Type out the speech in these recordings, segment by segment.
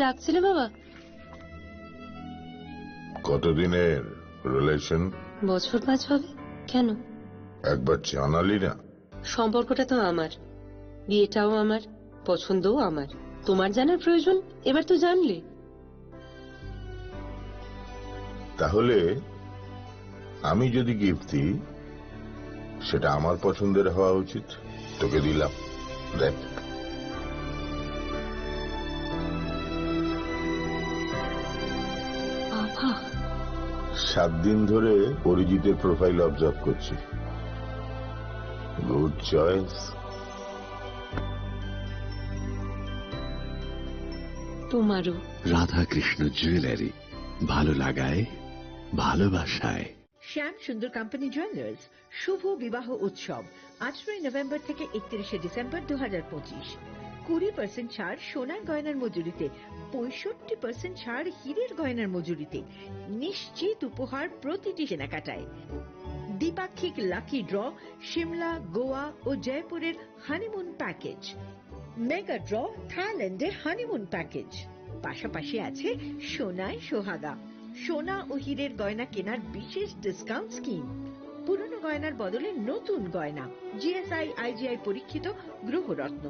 ডাকছিলে বাবা? কতদিনের রিলেশন? বছর 5 হবে। কেন? একবার জানালি না? সম্পর্কটা তো আমার, বিয়েটাও আমার, পছন্দও আমার। তোমার জানার প্রয়োজন? এবার তো জানলে। তাহলে আমি যদি গিফট দিই সেটা আমার পছন্দের হওয়া উচিত। তোকে দিলাম, দেখ। বাবা, 7 দিন ধরে অরিজিতের প্রোফাইল অবজার্ভ করছি। Good choice. তোমারও। রাধাকৃষ্ণ জুয়েলারি, ভালো লাগায় ভালোবাসায়। শ্যাম সুন্দর কোম্পানি জুয়েলার্স শুভ বিবাহ উৎসব 18 নভেম্বর থেকে 31 ডিসেম্বর 2025। 20% ছাড় সোনার গয়নার মজুরিতে, 65% ছাড় হীরের গয়নার মজুরিতে, নিশ্চিত উপহার প্রতিটি কেনাকাটায়। দ্বিপাক্ষিক লাকি ড্র, সিমলা, গোয়া ও জয়পুরের হানিমুন প্যাকেজ। মেগা ড্র, থাইল্যান্ডে হানিমুন প্যাকেজ। পাশাপাশি আছে সোনায় সোহাগা, সোনা ও হীরের গয়না কেনার বিশেষ ডিসকাউন্ট স্কিম। পুরনো গয়নার বদলে নতুন গয়না, জিএসআই আইজিআই পরীক্ষিত গ্রহরত্ন,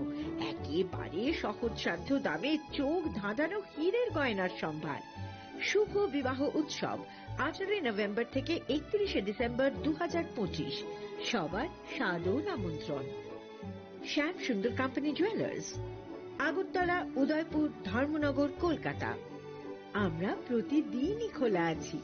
একেবারে সহজসাধ্য দামে চোখ ধাঁধানো হীরের গয়নার সম্ভার। শুভ বিবাহ উৎসব 18 নভেম্বর থেকে 31 ডিসেম্বর 2025। সবার সাদর আমন্ত্রণ। শ্যাম সুন্দর কোম্পানি জুয়েলার্স, আগরতলা, উদয়পুর, ধর্মনগর, কলকাতা। আমরা প্রতিদিনই খোলা আছি।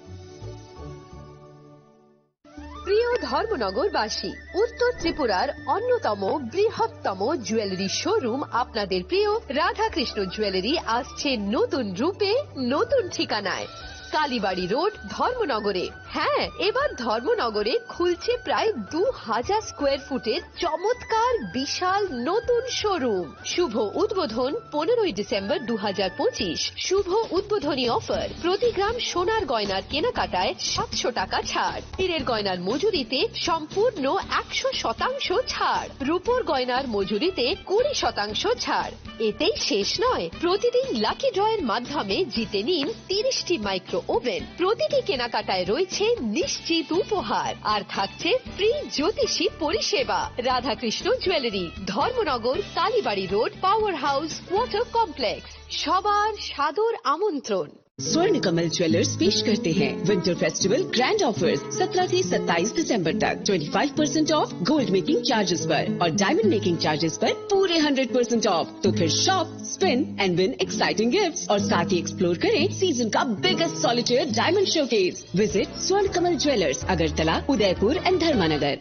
প্রিয় ধর্মনগরবাসী, উত্তর ত্রিপুরার অন্যতম বৃহত্তম জুয়েলারি শোরুম আপনাদের প্রিয় রাধাকৃষ্ণ জুয়েলারি আসছে নতুন রূপে, নতুন ঠিকানায়। কালীবাড়ি রোড, ধর্মনগরে। হ্যাঁ, এবার ধর্মনগরে খুলছে প্রায় 2000 স্কোয়ার ফুটের চমৎকার বিশাল নতুন শোরুম। শুভ উদ্বোধন 15 ডিসেম্বর 2025। শুভ উদ্বোধনী অফার, প্রতি গ্রাম সোনার গয়নার কেনাকাটায় 700 টাকা ছাড়, হীরের গয়নার মজুরিতে সম্পূর্ণ 100% ছাড়, রূপোর গয়নার মজুরিতে 20% ছাড়। এতেই শেষ নয়, প্রতিদিন লাকি ড্রয়ের মাধ্যমে জিতে নিন 30টি মাইক্রো ওভেন। প্রতিটি কেনাকাটায় রয়েছে নিশ্চিত উপহার, আর থাকছে ফ্রি জ্যোতিষী পরিষেবা। Radhakrishna jewellery, Dharmanagar, Kalibari road, power house, water complex. সবার সাদর আমন্ত্রণ। स्वर्ण कमल ज्वेलर्स पेश करते हैं विंटर फेस्टिवल ग्रैंड ऑफर्स 17 से 27 दिसंबर तक 25% ऑफ गोल्ड मेकिंग चार्जेस पर और डायमंड मेकिंग चार्जेस पर पूरे 100% ऑफ। तो फिर shop, spin and win exciting gifts और साथ ही एक्सप्लोर करें सीजन का biggest solitaire diamond showcase. Visit Swarna Kamal jewellers, Agartala, Udaipur and Dharmanagar.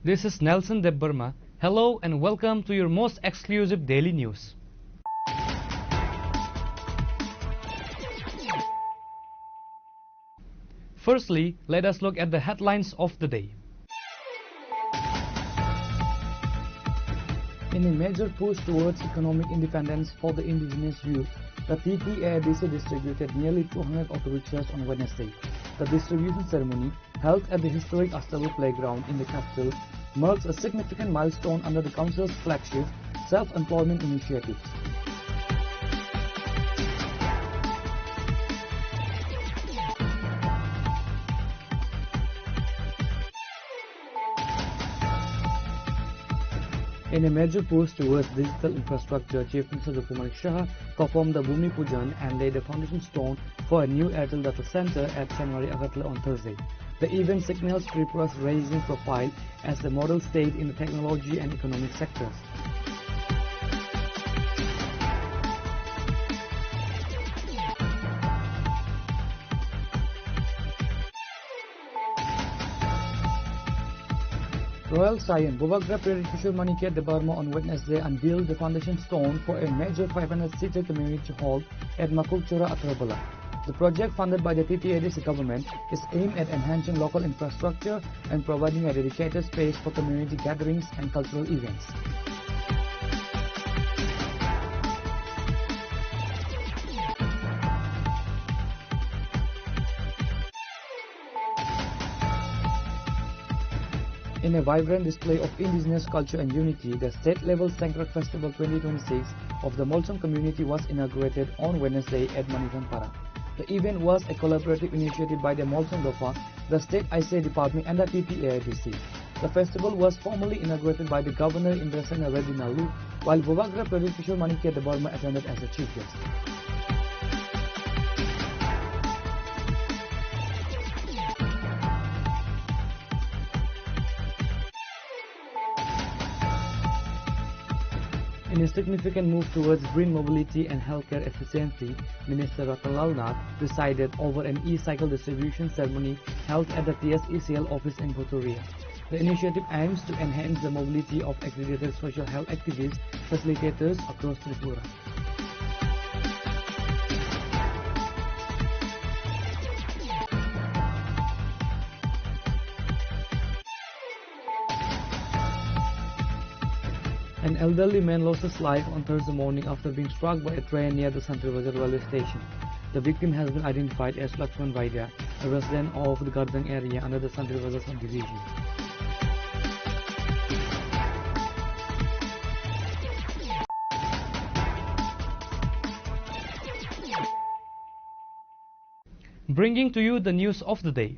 This is Nelson Debbarma. Hello and welcome to your most exclusive daily news. Firstly, let us look at the headlines of the day. In a major push towards economic independence for the indigenous youth, the TTADC distributed nearly 200 auto rickshaws on Wednesday. The distribution ceremony, held at the historic Astavu Playground in the capital, marks a significant milestone under the Council's flagship self-employment initiatives. In a major push towards digital infrastructure, Chief Minister Dr. Manik Shah performed the Bhumi Pujan and laid the foundation stone for a new Airtel Data Center at Sanwari Agartala on Thursday. The event signals Tripura's rising profile as the model state in the technology and economic sectors. Royal Scion Bovagra Prerit Kishore Manikya Debarma on Wednesday unveiled the foundation stone for a major 500-seater community hall at Makulchora, Athrapala. The project, funded by the TTADC government, is aimed at enhancing local infrastructure and providing a dedicated space for community gatherings and cultural events. In a vibrant display of indigenous culture and unity, the state-level Sangkrak Festival 2026 of the Molsom community was inaugurated on Wednesday at Manitanpara. The event was a collaborative initiative by the Molsom Dofa, the State ICA Department and the TTADC. The festival was formally inaugurated by the Governor Indrasena Reddy Nalu, while Bovagra Prerit Kishore Manikya Debarma attended as a chief guest. In a significant move towards green mobility and healthcare efficiency, Minister Ratanlal Nath presided over an e-cycle distribution ceremony held at the TSECL office in Bhuturia. The initiative aims to enhance the mobility of accredited social health activists, facilitators across Tripura. An elderly man lost his life on Thursday morning after being struck by a train near the Santri Bazar railway station. The victim has been identified as Lakshman Vaidya, a resident of the Gardang area under the Santri Bazar subdivision. Bringing to you the news of the day.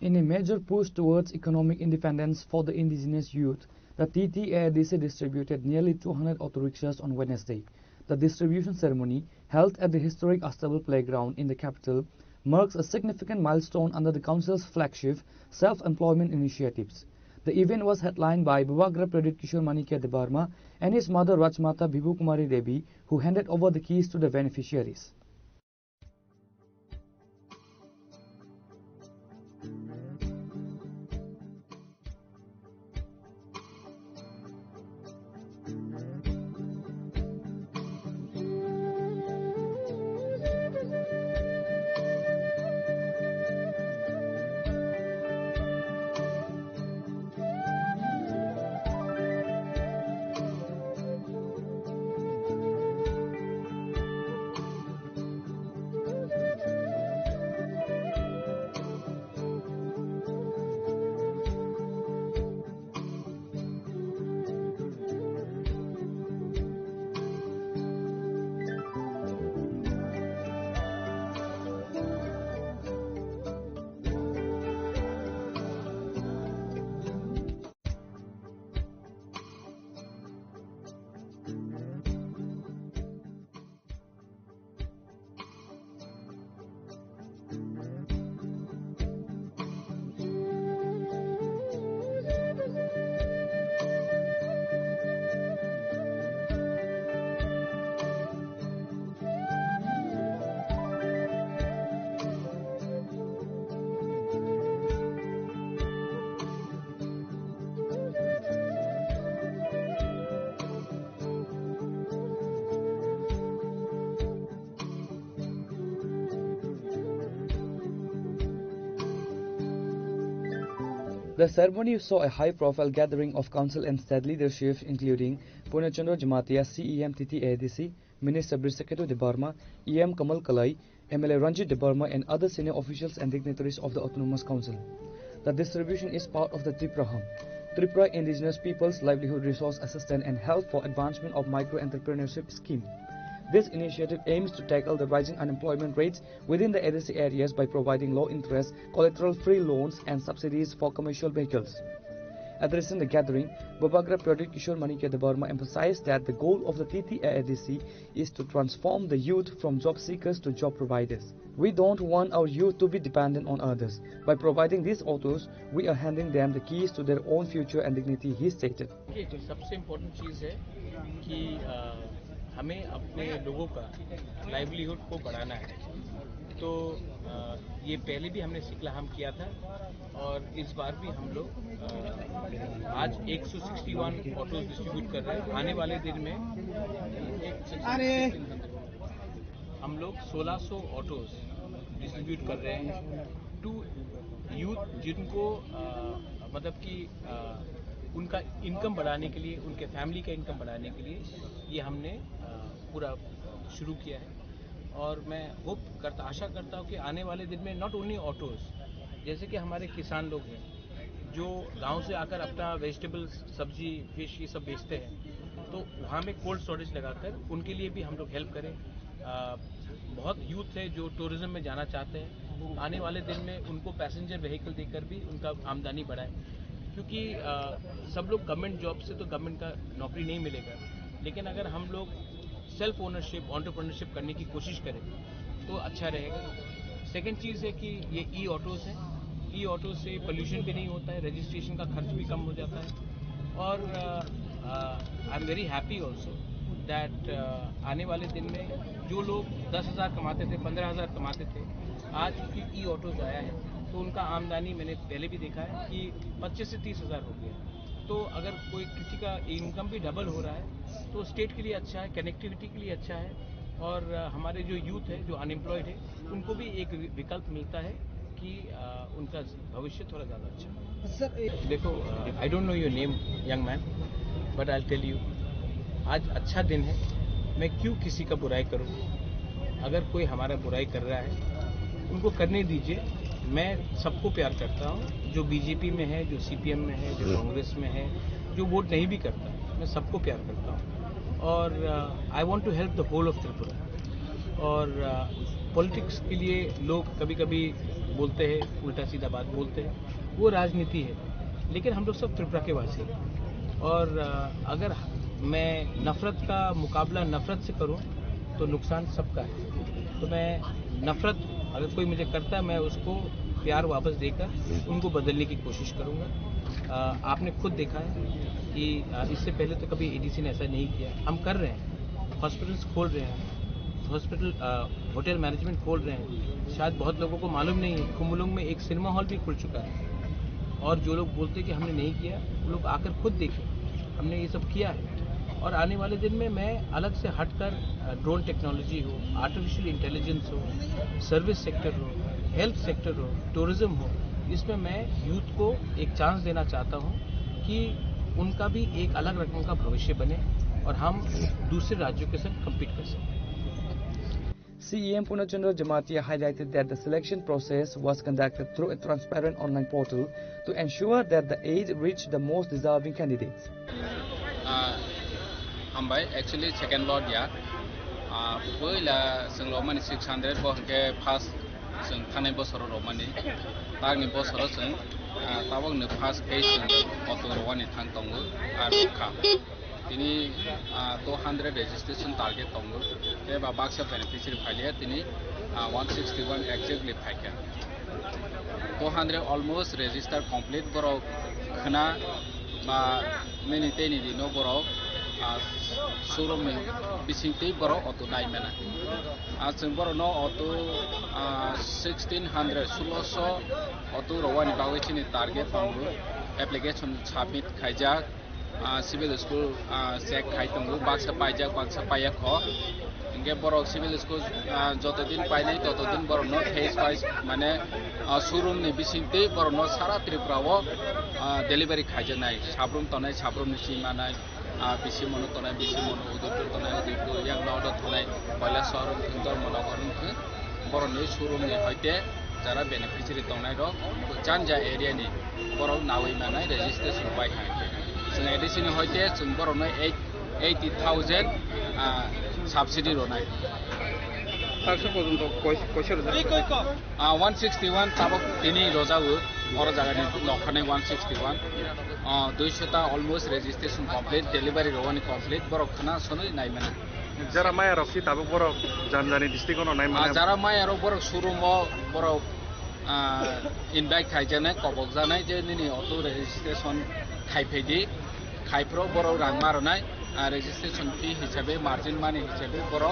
In a major push towards economic independence for the indigenous youth, the TTADC distributed nearly 200 auto rickshaws on Wednesday. The distribution ceremony, held at the historic Astable Playground in the capital, marks a significant milestone under the Council's flagship self-employment initiatives. The event was headlined by Bovagra Prerit Kishore Manikya Debarma and his mother Rajmata Bibhu Kumari Devi, who handed over the keys to the beneficiaries. The ceremony saw a high-profile gathering of council and state leadership, including Purnachandra Jamatia, CEM TTADC, Minister Brisaketu Debarma, EM Kamal Kalai, MLA Ranjit Debarma, and other senior officials and dignitaries of the Autonomous Council. The distribution is part of the Tripura Hum, Tripura Indigenous Peoples Livelihood Resource Assistance and Help for Advancement of Micro-Entrepreneurship Scheme. This initiative aims to tackle the rising unemployment rates within the ADC areas by providing low-interest, collateral-free loans and subsidies for commercial vehicles. Addressing the gathering, Babagra Pradeep Kishore Manikya Debarma emphasized that the goal of the TTAADC is to transform the youth from job seekers to job providers. We don't want our youth to be dependent on others. By providing these autos, we are handing them the keys to their own future and dignity, he stated. जो सबसे important चीज़ है कि हमें अपने लोगों का livelihood को बढ़ाना है। तो ये पहले भी हमने सिकला हम किया था और इस बार भी हम लोग आज 161 ऑटोज डिस्ट्रीब्यूट कर रहे हैं। आने वाले दिन में हम लोग 1600 ऑटोज डिस्ट्रीब्यूट कर रहे हैं टू यूथ जिनको मतलब कि उनका इनकम बढ़ाने के लिए, उनके फैमिली का इनकम बढ़ाने के लिए ये हमने पूरा शुरू किया है। और मैं आशा करता हूँ कि आने वाले दिन में नॉट ओनली ऑटोज, जैसे कि हमारे किसान लोग हैं जो गांव से आकर अपना वेजिटेबल्स, सब्जी, फिश ये सब बेचते हैं, तो वहाँ में कोल्ड स्टोरेज लगाकर उनके लिए भी हम लोग हेल्प करें। बहुत यूथ है जो टूरिज्म में जाना चाहते हैं, आने वाले दिन में उनको पैसेंजर व्हीकल देकर भी उनका आमदनी बढ़ाए, क्योंकि सब लोग गवर्नमेंट जॉब से तो गवर्नमेंट का नौकरी नहीं मिलेगा, लेकिन अगर हम लोग सेल्फ ओनरशिप, एंटरप्रेन्योरशिप करने की कोशिश करें तो अच्छा रहेगा। सेकंड चीज़ है कि ये ई ऑटोज़ हैं, ई ऑटो से पोल्यूशन भी नहीं होता है, रजिस्ट्रेशन का खर्च भी कम हो जाता है। और I am very happy also that आने वाले दिन में जो लोग 10,000 कमाते थे, 15,000 कमाते थे, आज क्योंकि ई ऑटोज़ आया है तो उनका आमदनी मैंने पहले भी देखा है कि 25 से 30,000 हो गया। तो अगर कोई किसी का इनकम भी डबल हो रहा है तो स्टेट के लिए अच्छा है, कनेक्टिविटी के लिए अच्छा है, और हमारे जो यूथ है, जो अनएम्प्लॉयड है, उनको भी एक विकल्प मिलता है कि उनका भविष्य थोड़ा ज़्यादा अच्छा। सर देखो, I don't know your name young man, but I tell you, आज अच्छा दिन है, मैं क्यों किसी का बुराई करूँ। अगर कोई हमारा बुराई कर रहा है उनको करने दीजिए। मैं सबको प्यार करता हूँ, जो बीजेपी में है, जो सीपीएम में है, जो कांग्रेस में है, जो वोट नहीं भी करता, मैं सबको प्यार करता हूँ। और I want to help the whole of Tripura. और पॉलिटिक्स के लिए लोग कभी कभी बोलते हैं, उल्टा सीधा बात बोलते हैं, वो राजनीति है, लेकिन हम लोग सब त्रिपुरा के वासी हैं। और अगर मैं नफरत का मुकाबला नफरत से करूं तो नुकसान सबका है। तो मैं नफरत अगर कोई मुझे करता है, मैं उसको प्यार वापस देकर उनको बदलने की कोशिश करूंगा। आपने खुद देखा है कि इससे पहले तो कभी एडीसी ने ऐसा नहीं किया। हम कर रहे हैं, हॉस्पिटल्स खोल रहे हैं, हॉस्पिटल होटल मैनेजमेंट खोल रहे हैं। शायद बहुत लोगों को मालूम नहीं है, कुमुलुंग में एक सिनेमा हॉल भी खुल चुका है। और जो लोग बोलते हैं कि हमने नहीं किया, वो लोग आकर खुद देखें, हमने ये सब किया है। और आने वाले दिन में मैं अलग से हटकर ड्रोन टेक्नोलॉजी हो, आर्टिफिशियल इंटेलिजेंस हो, सर्विस सेक्टर हो, हेल्थ सेक्टर हो, टूरिज्म हो, इसमें मैं यूथ को एक चांस देना चाहता हूँ कि उनका भी एक अलग रकम का भविष्य बने और हम दूसरे राज्यों के साथ कम्पीट कर सकें। CEM Punachandra Jamatia highlighted that the selection process was conducted through a transparent online portal to ensure that the aid reached the most deserving candidates. Hambai actually second lot ya. Pula sing Roman 600 bohke pass sing thane bosoro Romani. Tagni bosoro sing tawang ne pass page auto Romani thang tongu ka. Tini 200 registration target tongu. Te ba baksa beneficiary file tini 161 exactly file. 200 almost register complete boro khana ba many teni di no boro showroom में बिसिंगते बरो auto नाइ में ना आज जों बरो न auto 1600 auto रवानी बावैचिनि टारगेट पांगु एप्लीकेशन सबमिट खाइजा सिविल स्कूल चेक खाइतंगु बाक्सा पाइजा बाक्सा पाया ख इनके बरो सिविल स्कूल जतो दिन पाइनै ततो दिन बरो न फेस वाइज माने शोरूम नि बिसिंगते बरो न सारा त्रिपुराओ डेलिभरी खाइजा नाइ साब्रुम तनाय साब्रुम नि सीमा नाइ बिसि मनो तनाय बिसि मनो उदयपुर तनाय उदयपुर यांगलाव तनाय बालासर इंदर मनोहरनखो बरनि शोरूम नि हयते जारा बेनिफिशियरी तनाय रो जानजा एरिया नि बरो नावै मानाय रेजिस्ट्रेशन बाय हाय जों एडिसन हयते जों बरनो 80,000 সাবসিডি রনাই তারশো পর্যন্ত কয়শো রোজা 161 তাবক তিনি রোজাও বড় জায়গায় লক্ষানে 161 200টা অলমোস্ট রেজিস্ট্রেশন কমপ্লিট ডেলিভারি রওয়ানি কমপ্লিট বড় খানা সনই নাই মানে যারা মায়ের রকি তাবো বড় জানজানি ডিস্ট্রিক্টও নাই মানে যারা মাই আরো বড় শোরুম বড় ইনভাইট খাইজানাय কবক জানাय যে নিনি অটো রেজিস্ট্রেশন খাইফেদি খাইफ्रो বড় রাং মারনাय রেজিস্ট্রেশন ফি হিসাবে মার্জিন মানি হিসাবে বড়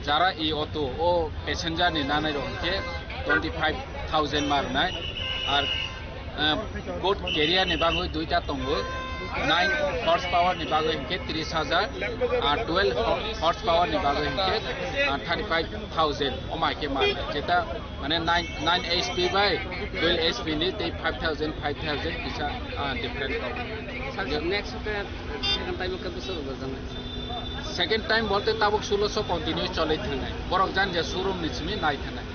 যারা এই অটো ও প্যাসেঞ্জার নি নানাই রংকে 25,000 মারনাय আর গোট কেরিয়ার নি বাগৈ দুইটা তঙ্গো 9 হর্স পাওয়ার নি বাগৈ হিংকে 30,000 আর 12 হর্স পাওয়ার নি বাগৈ হিংকে 35,000 ওমাইকে মার যেটা মানে 9 HP বাই 12 HP নি 5,000 কিসা ডিফারেন্ট নেক্সট সেকেন্ড টাইম কত শুরু করবে সেকেন্ড টাইম বলতে তাবক 1600 কন্টিনিউস চলে থানাय বরক জান যে শোরুম নিছিমি নাই থানাय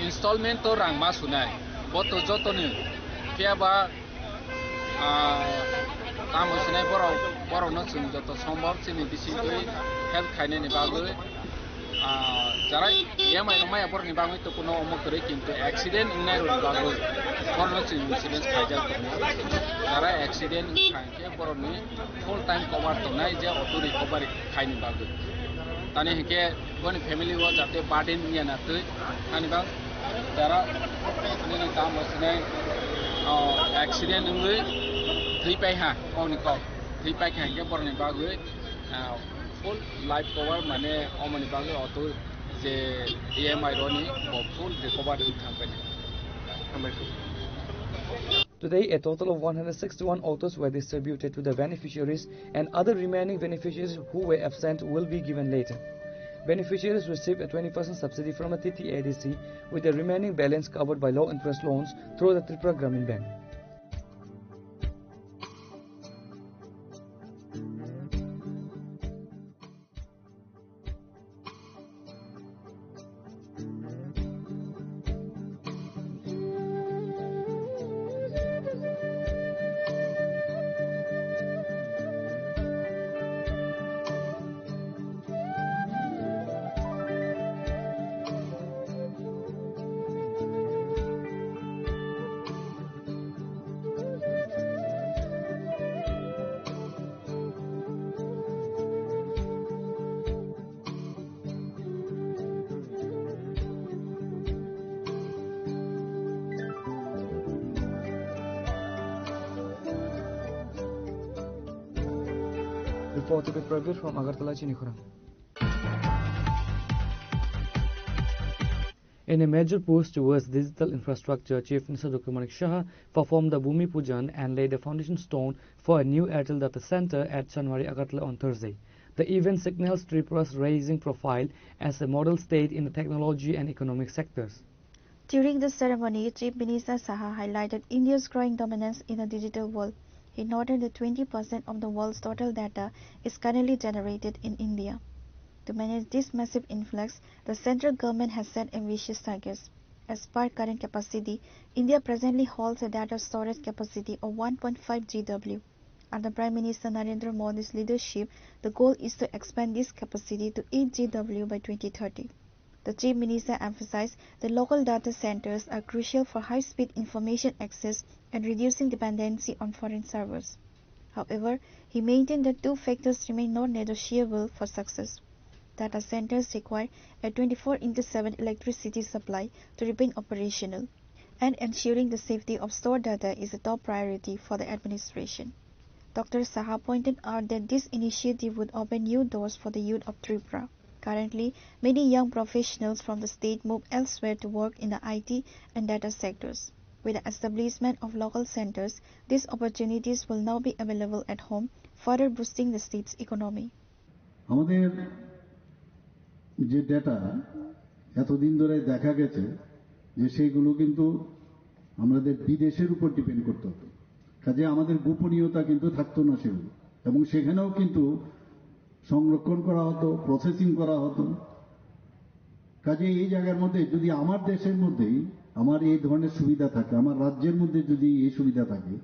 ইনস্টলমেন্ট তো রাং মা সুনাय বত যতনি কেবা কাম হইছিনাय বড় নছুন যত সম্ভব চিনি দিছি হেল্প খাইনে নি বাগৈ যারা ইএমআই নমাই বড় নি বাগৈ তো কোনো অমক করে কিন্তু অ্যাক্সিডেন্ট ইনাই রো বাগৈ বড় নছুন ইন্স্যুরেন্স খাইজা যারা অ্যাক্সিডেন্ট খাইকে বড় নি ফুল টাইম কভার তো নাই যে অটো রিকভারি খাইনি বাগৈ তানি হেকে কোন ফ্যামিলি ও যাতে বার্ডেন নিয়া না তুই তানি বাগ যারা নিনি কাম হইছিনাय অ্যাক্সিডেন্ট নই থ্রি পাই হা কোনি কম থ্রি পাই খাইকে বড় নি বাগৈ ফুল লাইফ কভার মানে অমনি বাগৈ অটো যে ইএমআই রনি ফুল রিকভার থাকবে Today, a total of 161 autos were distributed to the beneficiaries, and other remaining beneficiaries who were absent will be given later. Beneficiaries received a 20% subsidy from a TTADC, with the remaining balance covered by low interest loans through the Tripura Gramin Bank. Reported by Prabir from Agartala, Chinikhura. In a major push towards digital infrastructure, Chief Minister Dr. Manik Shah performed the Bhumi Pujan and laid a foundation stone for a new Airtel Data Center at Chanwari, Agartala on Thursday. The event signals Tripura's rising profile as a model state in the technology and economic sectors. During the ceremony, Chief Minister Shah highlighted India's growing dominance in the digital world. He noted that 20% of the world's total data is currently generated in India. To manage this massive influx, the central government has set ambitious targets. As per current capacity, India presently holds a data storage capacity of 1.5 GW. Under Prime Minister Narendra Modi's leadership, the goal is to expand this capacity to 8 GW by 2030. The Chief Minister emphasized that local data centers are crucial for high-speed information access and reducing dependency on foreign servers. However, he maintained that two factors remain non-negotiable for success. Data centers require a 24/7 electricity supply to remain operational, and ensuring the safety of stored data is a top priority for the administration. Dr. Saha pointed out that this initiative would open new doors for the youth of Tripura. Currently, many young professionals from the state move elsewhere to work in the IT and data sectors. With the establishment of local centers, these opportunities will now be available at home, further boosting the state's economy. আমাদের যে data এতদিন ধরে দেখা গেছে যে সেইগুলো কিন্তু আমাদের বিদেশের উপর ডিপেন্ড করতে হতো, কাজে আমাদের গোপনীয়তা কিন্তু থাকতো না সেগুলো, এবং সেখানেও কিন্তু সংরক্ষণ করা হতো, প্রসেসিং করা হতো। কাজে এই জায়গার মধ্যে যদি আমার দেশের মধ্যেই আমার এই ধরনের সুবিধা থাকে, আমার রাজ্যের মধ্যে যদি এই সুবিধা থাকে,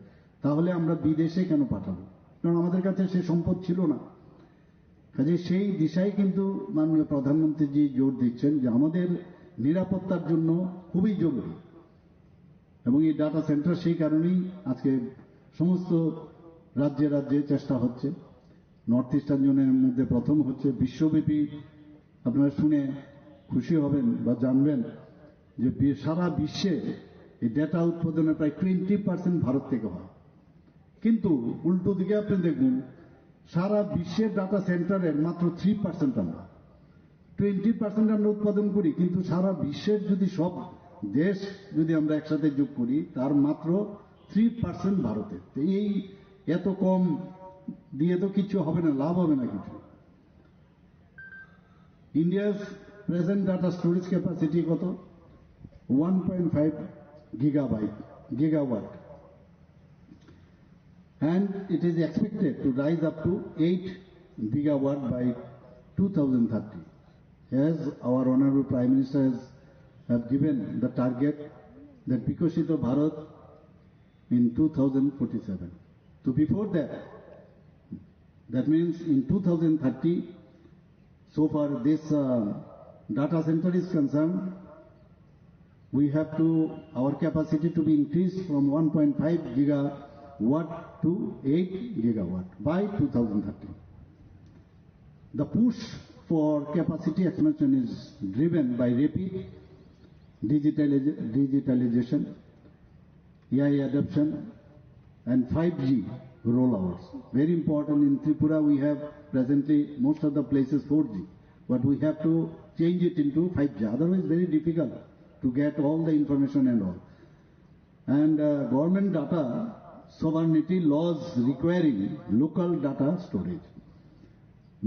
তাহলে আমরা বিদেশে কেন পাঠাবো? কারণ আমাদের কাছে সে সম্পদ ছিল না। কাজে সেই দিশায় কিন্তু মাননীয় প্রধানমন্ত্রীজি জোর দিচ্ছেন যে আমাদের নিরাপত্তার জন্য খুবই জরুরি, এবং এই ডাটা সেন্টার সেই কারণেই আজকে সমস্ত রাজ্যে রাজ্যে চেষ্টা হচ্ছে। নর্থ ইস্টার্ন জোনের মধ্যে প্রথম হচ্ছে। বিশ্বব্যাপী আপনারা শুনে খুশি হবেন বা জানবেন যে সারা বিশ্বে এই ডেটা উৎপাদনের প্রায় 20% ভারত থেকে হয়। কিন্তু উল্টো দিকে আপনি দেখুন সারা বিশ্বের ডাটা সেন্টারের মাত্র 3% আমরা 20% আমরা উৎপাদন করি, কিন্তু সারা বিশ্বের যদি সব দেশ যদি আমরা একসাথে যোগ করি তার মাত্র 3% ভারতের। এই এত কম দিয়ে তো কিছু হবে না, লাভ হবে না কিছু। ইন্ডিয়ার প্রেজেন্ট ডাটা স্টোরেজ ক্যাপাসিটি কত? 1.5 gigawatt, and it is expected to rise up to 8 gigawatt by 2030, as our Honorable Prime Minister has given the target that Vikasito Bharat in 2047. So before that, that means in 2030, so far this data center is concerned, we have to, our capacity to be increased from 1.5 gigawatt to 8 gigawatt by 2030. The push for capacity expansion is driven by rapid digitalization, AI adoption, and 5G rollouts. Very important. In Tripura we have presently most of the places 4G, but we have to change it into 5G. Otherwise very difficult to get all the information and all. And government data sovereignty laws requiring local data storage.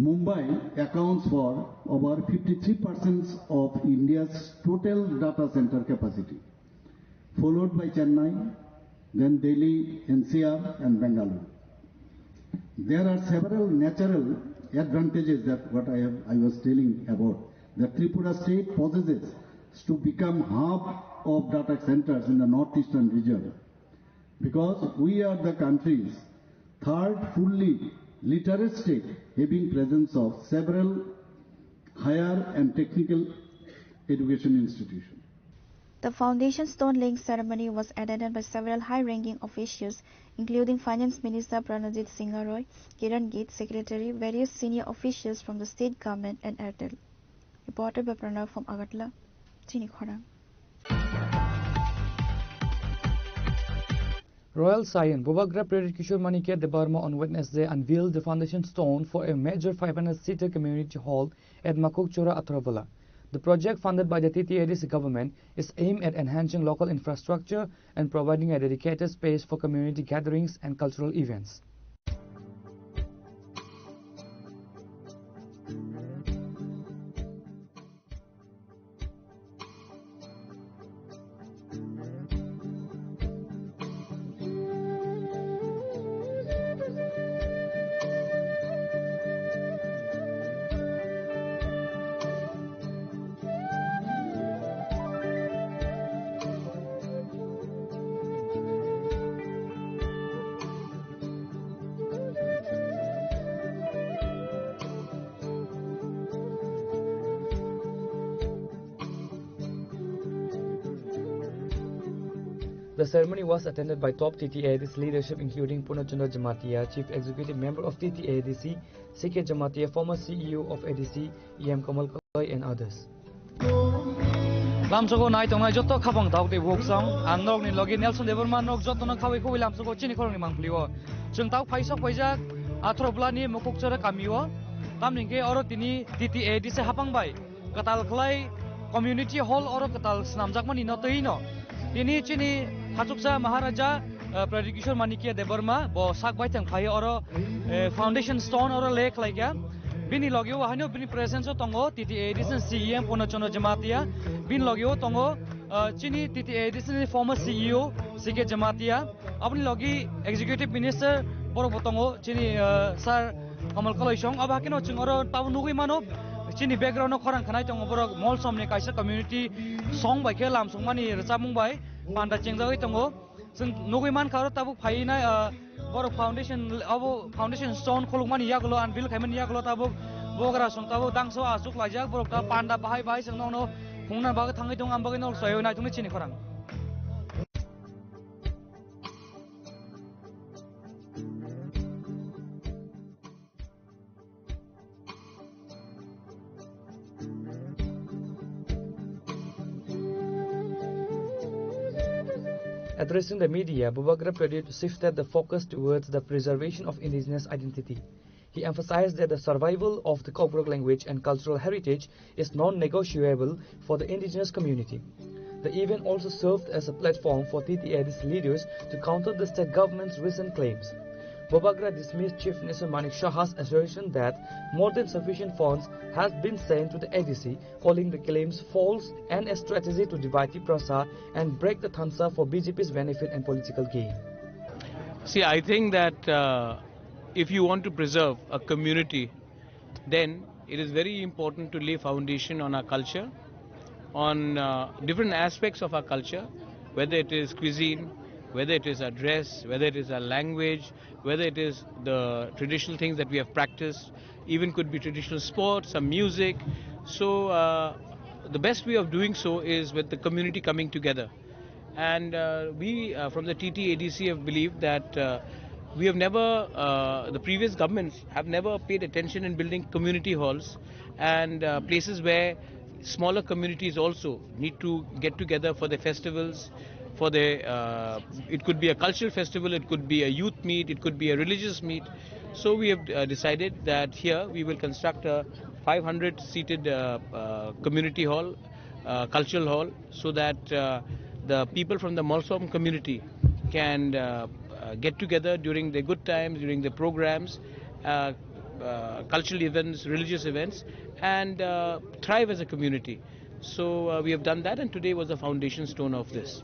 Mumbai accounts for over 53% of India's total data center capacity, followed by Chennai, then Delhi, NCR, and Bangalore. There are several natural advantages that what I was telling about that Tripura state possesses to become hub of data centers in the northeastern region, because we are the country's third fully literate state, having presence of several higher and technical education institutions. The foundation stone laying ceremony was attended by several high-ranking officials, including Finance Minister Pranajit Singh Roy, Kiran Git, Secretary, various senior officials from the state government, and Airtel. Reported by Pranav from Agartala, Chini Khorang. Royal Scion Bobagra Prerit Kishore Manikia Debarma on Wednesday unveiled the foundation stone for a major 500-seater community hall at Makokchora, Athravalla. The project, funded by the TTADC government, is aimed at enhancing local infrastructure and providing a dedicated space for community gatherings and cultural events. The ceremony was attended by top TTADC leadership including Purnachandra Jamatia, Chief Executive Member of TTADC, CK Jamatia, former CEO of ADC, EM Kamal Kalai, and others. Lamsogo nai tongai jotto khabang dauk de wok song annog ni logi Nelson Deverman nok jotto na khawai khoi lamsogo chini khorong ni mangpliwo chung tau phaisok paijak Athravalla ni Mokokchora kamiwo tamningke oro tini TTADC hapang bai katal khlai community hall oro katal snamjakmani no toino tini chini Hachuksa Maharaja Prerit Kishore Manikia Debarma bo sakbai tang phai oro foundation stone oro lake laikya bini logio haino bini presence tongo TTADC CEM Purnachandra Jamatia bin logio tongo chini TTADC former CEO CK Jamatia apni logi executive minister borok tongo chini sir Kamal Kalai song abakino chingoro taw nugui mano chini background no khorang khanai tongo borok mall somne kaisa community song bai ke lam songmani rachapmung bai panda chengjai tongo जों नगैमान खारो ताबो फाइना बर foundation stone खोलुगमानि यागलो unbilled खाइमन यागलो Tabo बगरा सं ताबो दांसो आजुक लाइजाक बर ता पांडा बाहाय बाहाय जों ननो खुंना बाग थाङै दं आमबागै नल सयो नायथुनि चिनि खरां Addressing the media, Boubacar shifted the focus towards the preservation of indigenous identity. He emphasized that the survival of the Kokborok language and cultural heritage is non-negotiable for the indigenous community. The event also served as a platform for TTAD's leaders to counter the state government's recent claims. Boubacar dismissed Chief Minister Manik Shah's assertion that more than sufficient funds had been sent to the ADC, calling the claims false and a strategy to divide Tiprasa and break the Thamsa for BJP's benefit and political gain. See, I think that if you want to preserve a community, then it is very important to lay foundation on our culture, on different aspects of our culture, whether it is cuisine, whether it is our dress, whether it is our language, whether it is the traditional things that we have practiced, even could be traditional sports, some music. So the best way of doing so is with the community coming together. And we from the TTADC have believed that we have never, the previous governments have never paid attention in building community halls and places where smaller communities also need to get together for their festivals, for the it could be a cultural festival, it could be a youth meet, it could be a religious meet. So we have decided that here we will construct a 500 seated community hall, cultural hall, so that the people from the Malsom community can get together during their good times, during the programs, cultural events, religious events, and thrive as a community. So we have done that, and today was the foundation stone of this.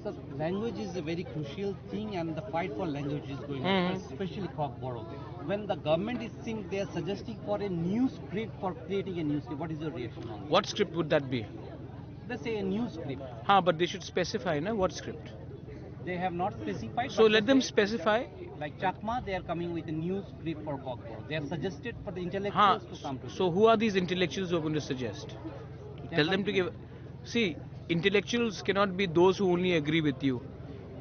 So language is a very crucial thing, and the fight for language is going on, especially Kokborok. When the government is saying they are suggesting for a new script for creating a new script, what is your reaction on that? What script would that be? They say a new script. But they should specify, na, what script? They have not specified. So let them specify. Like Chakma, they are coming with a new script for Kokborok. They have suggested for the intellectuals to come to. So who are these intellectuals who are going to suggest? Tell them to give. See, intellectuals cannot be those who only agree with you.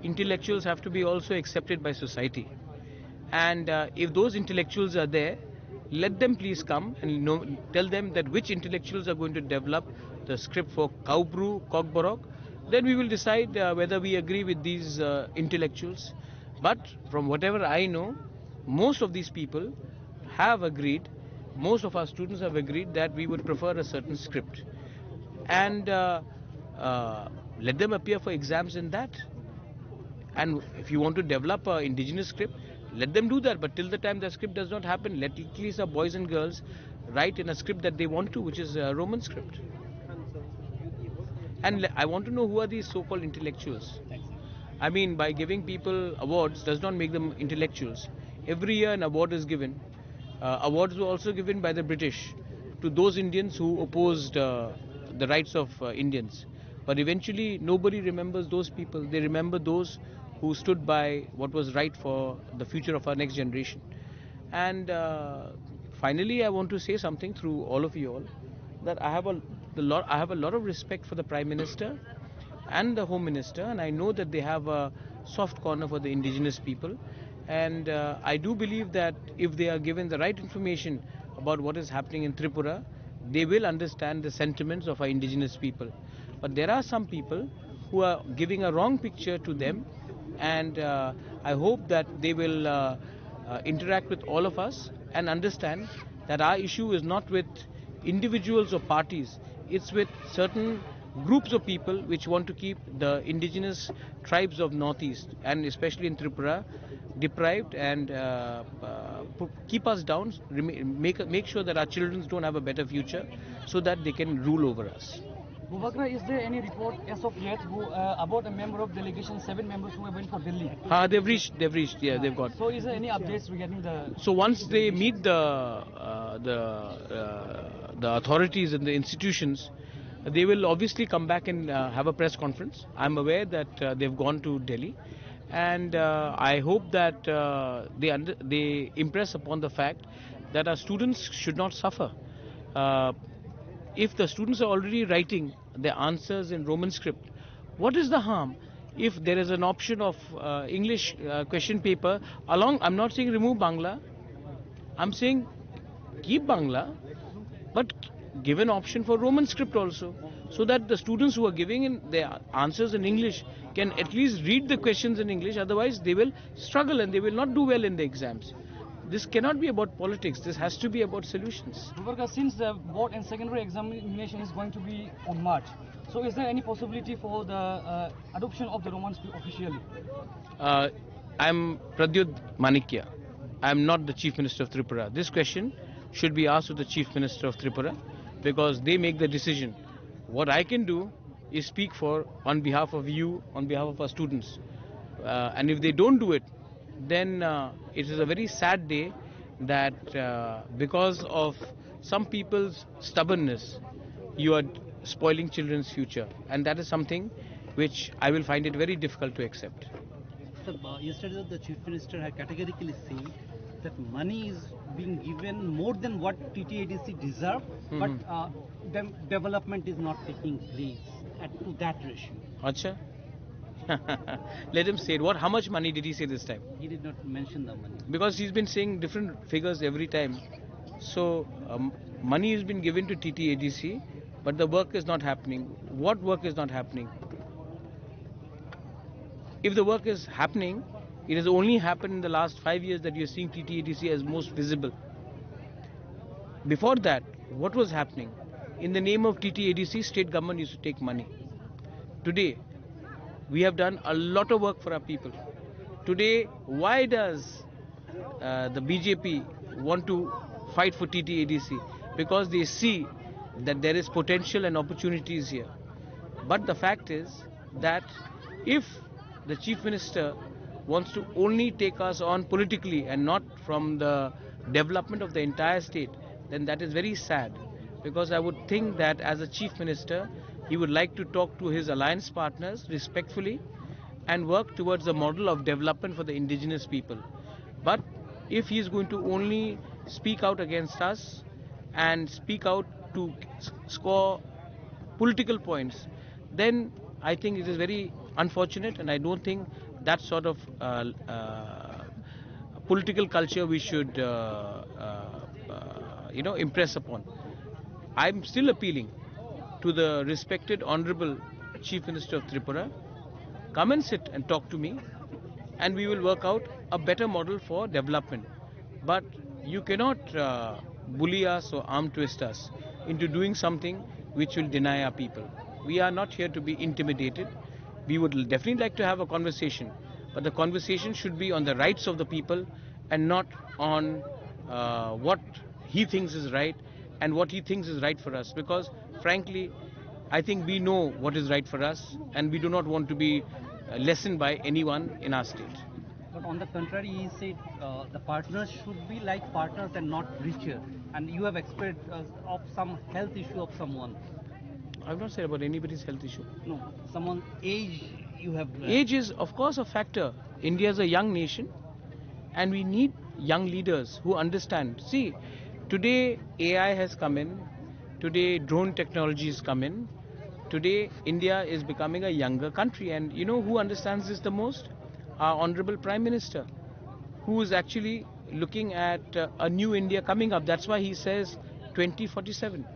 Intellectuals have to be also accepted by society. And if those intellectuals are there, let them please come and tell them that which intellectuals are going to develop the script for Kaubru, Kokborok. Then we will decide whether we agree with these intellectuals. But from whatever I know, most of these people have agreed, most of our students have agreed that we would prefer a certain script. And let them appear for exams in that. And if you want to develop an indigenous script, let them do that. But till the time the script does not happen, let at least our boys and girls write in a script that they want to, which is a Roman script. And I want to know who are these so-called intellectuals. I mean, by giving people awards does not make them intellectuals. Every year an award is given. Awards were also given by the British to those Indians who opposed the rights of Indians. But eventually nobody remembers those people. They remember those who stood by what was right for the future of our next generation. And finally, I want to say something through all of you all, that I have a lot of respect for the Prime Minister and the Home Minister, and I know that they have a soft corner for the indigenous people. And I do believe that if they are given the right information about what is happening in Tripura, they will understand the sentiments of our indigenous people. But there are some people who are giving a wrong picture to them, and I hope that they will interact with all of us and understand that our issue is not with individuals or parties, it's with certain groups of people which want to keep the indigenous tribes of Northeast, and especially in Tripura, deprived and keep us down, make sure that our children don't have a better future so that they can rule over us. Boubacar, is there any report as of yet about a member of delegation, 7 members who went for Delhi? They've reached, yeah, they've got. So is there any updates regarding the... So once they meet the authorities and the institutions, they will obviously come back and have a press conference. I'm aware that they've gone to Delhi, and I hope that they impress upon the fact that our students should not suffer. If the students are already writing their answers in Roman script, what is the harm if there is an option of English question paper along? I'm not saying remove Bangla, I'm saying keep Bangla, but give an option for Roman script also, so that the students who are giving in their answers in English can at least read the questions in English. Otherwise, they will struggle and they will not do well in the exams. This cannot be about politics. This has to be about solutions. Since the board and secondary examination is going to be on March, so is there any possibility for the adoption of the Roman script officially? I'm Pradyut Manikya. I'm not the Chief Minister of Tripura. This question should be asked to the Chief Minister of Tripura, because they make the decision. What I can do is speak on behalf of you, on behalf of our students. And if they don't do it, then it is a very sad day that because of some people's stubbornness, you are spoiling children's future. And that is something which I will find it very difficult to accept. Sir, yesterday the Chief Minister had categorically said that money is being given more than what TTADC deserve, but development is not taking place to that ratio. Acha? Let him say it. How much money did he say this time? He did not mention the money. Because he's been saying different figures every time. So money has been given to TTADC, but the work is not happening. What work is not happening? If the work is happening, it has only happened in the last 5 years that you're seeing TTADC as most visible. Before that, what was happening? In the name of TTADC, state government used to take money. Today, we have done a lot of work for our people. Today, why does the BJP want to fight for TTADC? Because they see that there is potential and opportunities here. But the fact is that if the Chief Minister wants to only take us on politically and not from the development of the entire state, then that is very sad. Because I would think that as a Chief Minister, he would like to talk to his alliance partners respectfully and work towards a model of development for the indigenous people. But if he is going to only speak out against us and speak out to score political points, then I think it is very unfortunate, and I don't think that sort of political culture we should impress upon. I'm still appealing to the respected Honorable Chief Minister of Tripura. Come and sit and talk to me, and we will work out a better model for development. But you cannot bully us or arm twist us into doing something which will deny our people. We are not here to be intimidated. We would definitely like to have a conversation, but the conversation should be on the rights of the people and not on what he thinks is right and what he thinks is right for us. Because frankly, I think we know what is right for us, and we do not want to be lessened by anyone in our state. But on the contrary, he said the partners should be like partners and not preachers. And you have expressed of some health issue of someone. I have not said about anybody's health issue. No, someone's age you have... Age is of course a factor. India is a young nation, and we need young leaders who understand. See, today AI has come in, today drone technology has come in, today India is becoming a younger country, and you know who understands this the most? Our Honorable Prime Minister, who is actually looking at a new India coming up. That's why he says 2047.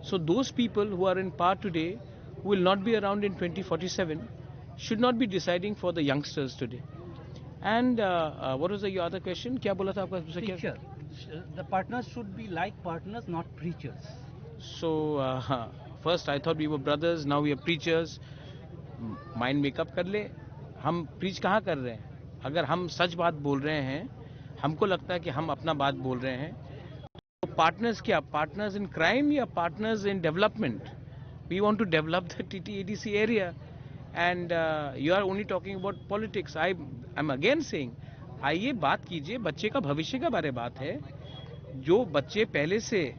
So those people who are in power today, who will not be around in 2047, should not be deciding for the youngsters today. And what was your other question? Kya bola tha aapka? Preacher. The partners should be like partners, not preachers. So first I thought we were brothers, now we are preachers. Mind make up कर ले. हम preach कहाँ कर रहे हैं? अगर हम सच बात बोल रहे हैं, हमको लगता है कि हम अपना बात बोल रहे हैं. Partners क्या? Partners in crime या partners in development? We want to develop the TTADC area, and you are only talking about politics. I'm again saying, आइए बात कीजिए, बच्चे का भविष्य का बारे बात है. जो बच्चे पहले से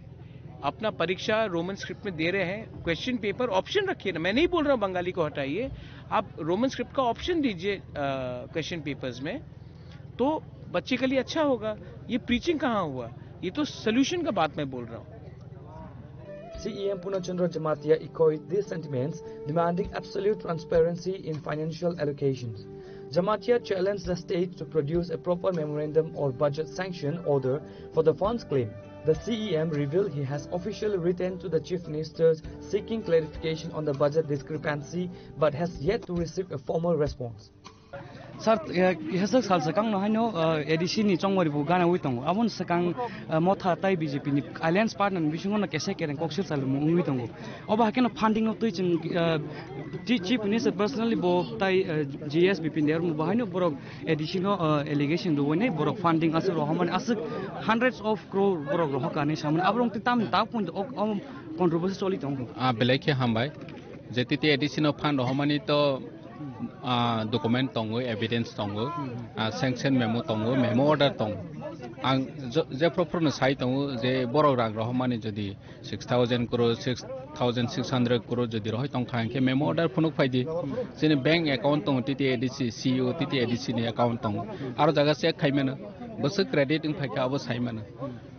अपना परीक्षा रोमन स्क्रिप्ट में दे रहे हैं, क्वेश्चन पेपर ऑप्शन रखिए ना. मैं नहीं बोल रहा हूँ बंगाली को हटाइए, आप रोमन स्क्रिप्ट का ऑप्शन दीजिए क्वेश्चन पेपर्स में, तो बच्चे के लिए अच्छा होगा. ये प्रीचिंग कहाँ हुआ? ये तो सोल्यूशन का बात मैं बोल रहा हूँ. CEM Punachandra Jamatia echoed these sentiments, demanding absolute transparency in financial allocations. Jamatia challenged the state to produce a proper memorandum or budget sanction order for the funds claim. The CEM revealed he has officially written to the Chief Ministers seeking clarification on the budget discrepancy but has yet to receive a formal response. Sir, hesek sal sakang no haino edisi ni chongmari bu gana uitong abon sakang motha tai BJP ni alliance partner bisingo na kese keren koksil sal mu uitong oba hakeno funding no tuiching chief minister personally bo tai GS bipin der mu bahaino borok edisi no allegation do wone borok funding asu rohaman asuk hundreds of crore borok rohakani saman abrong titam ta pun controversy choli tong belai hambai jetiti edisi no fund rohamani to document tongo evidence tongo sanction memo tongo memo order tong ang je proper no sai tongo je borok rang rohmani jodi 6000 crore 6600 crore jodi rohoi tong khang ke memo order phunuk phaidi jene bank account tong TTADC CEO TTADC ni account tong aro jaga check khaimena bus credit ing phaika abo saimana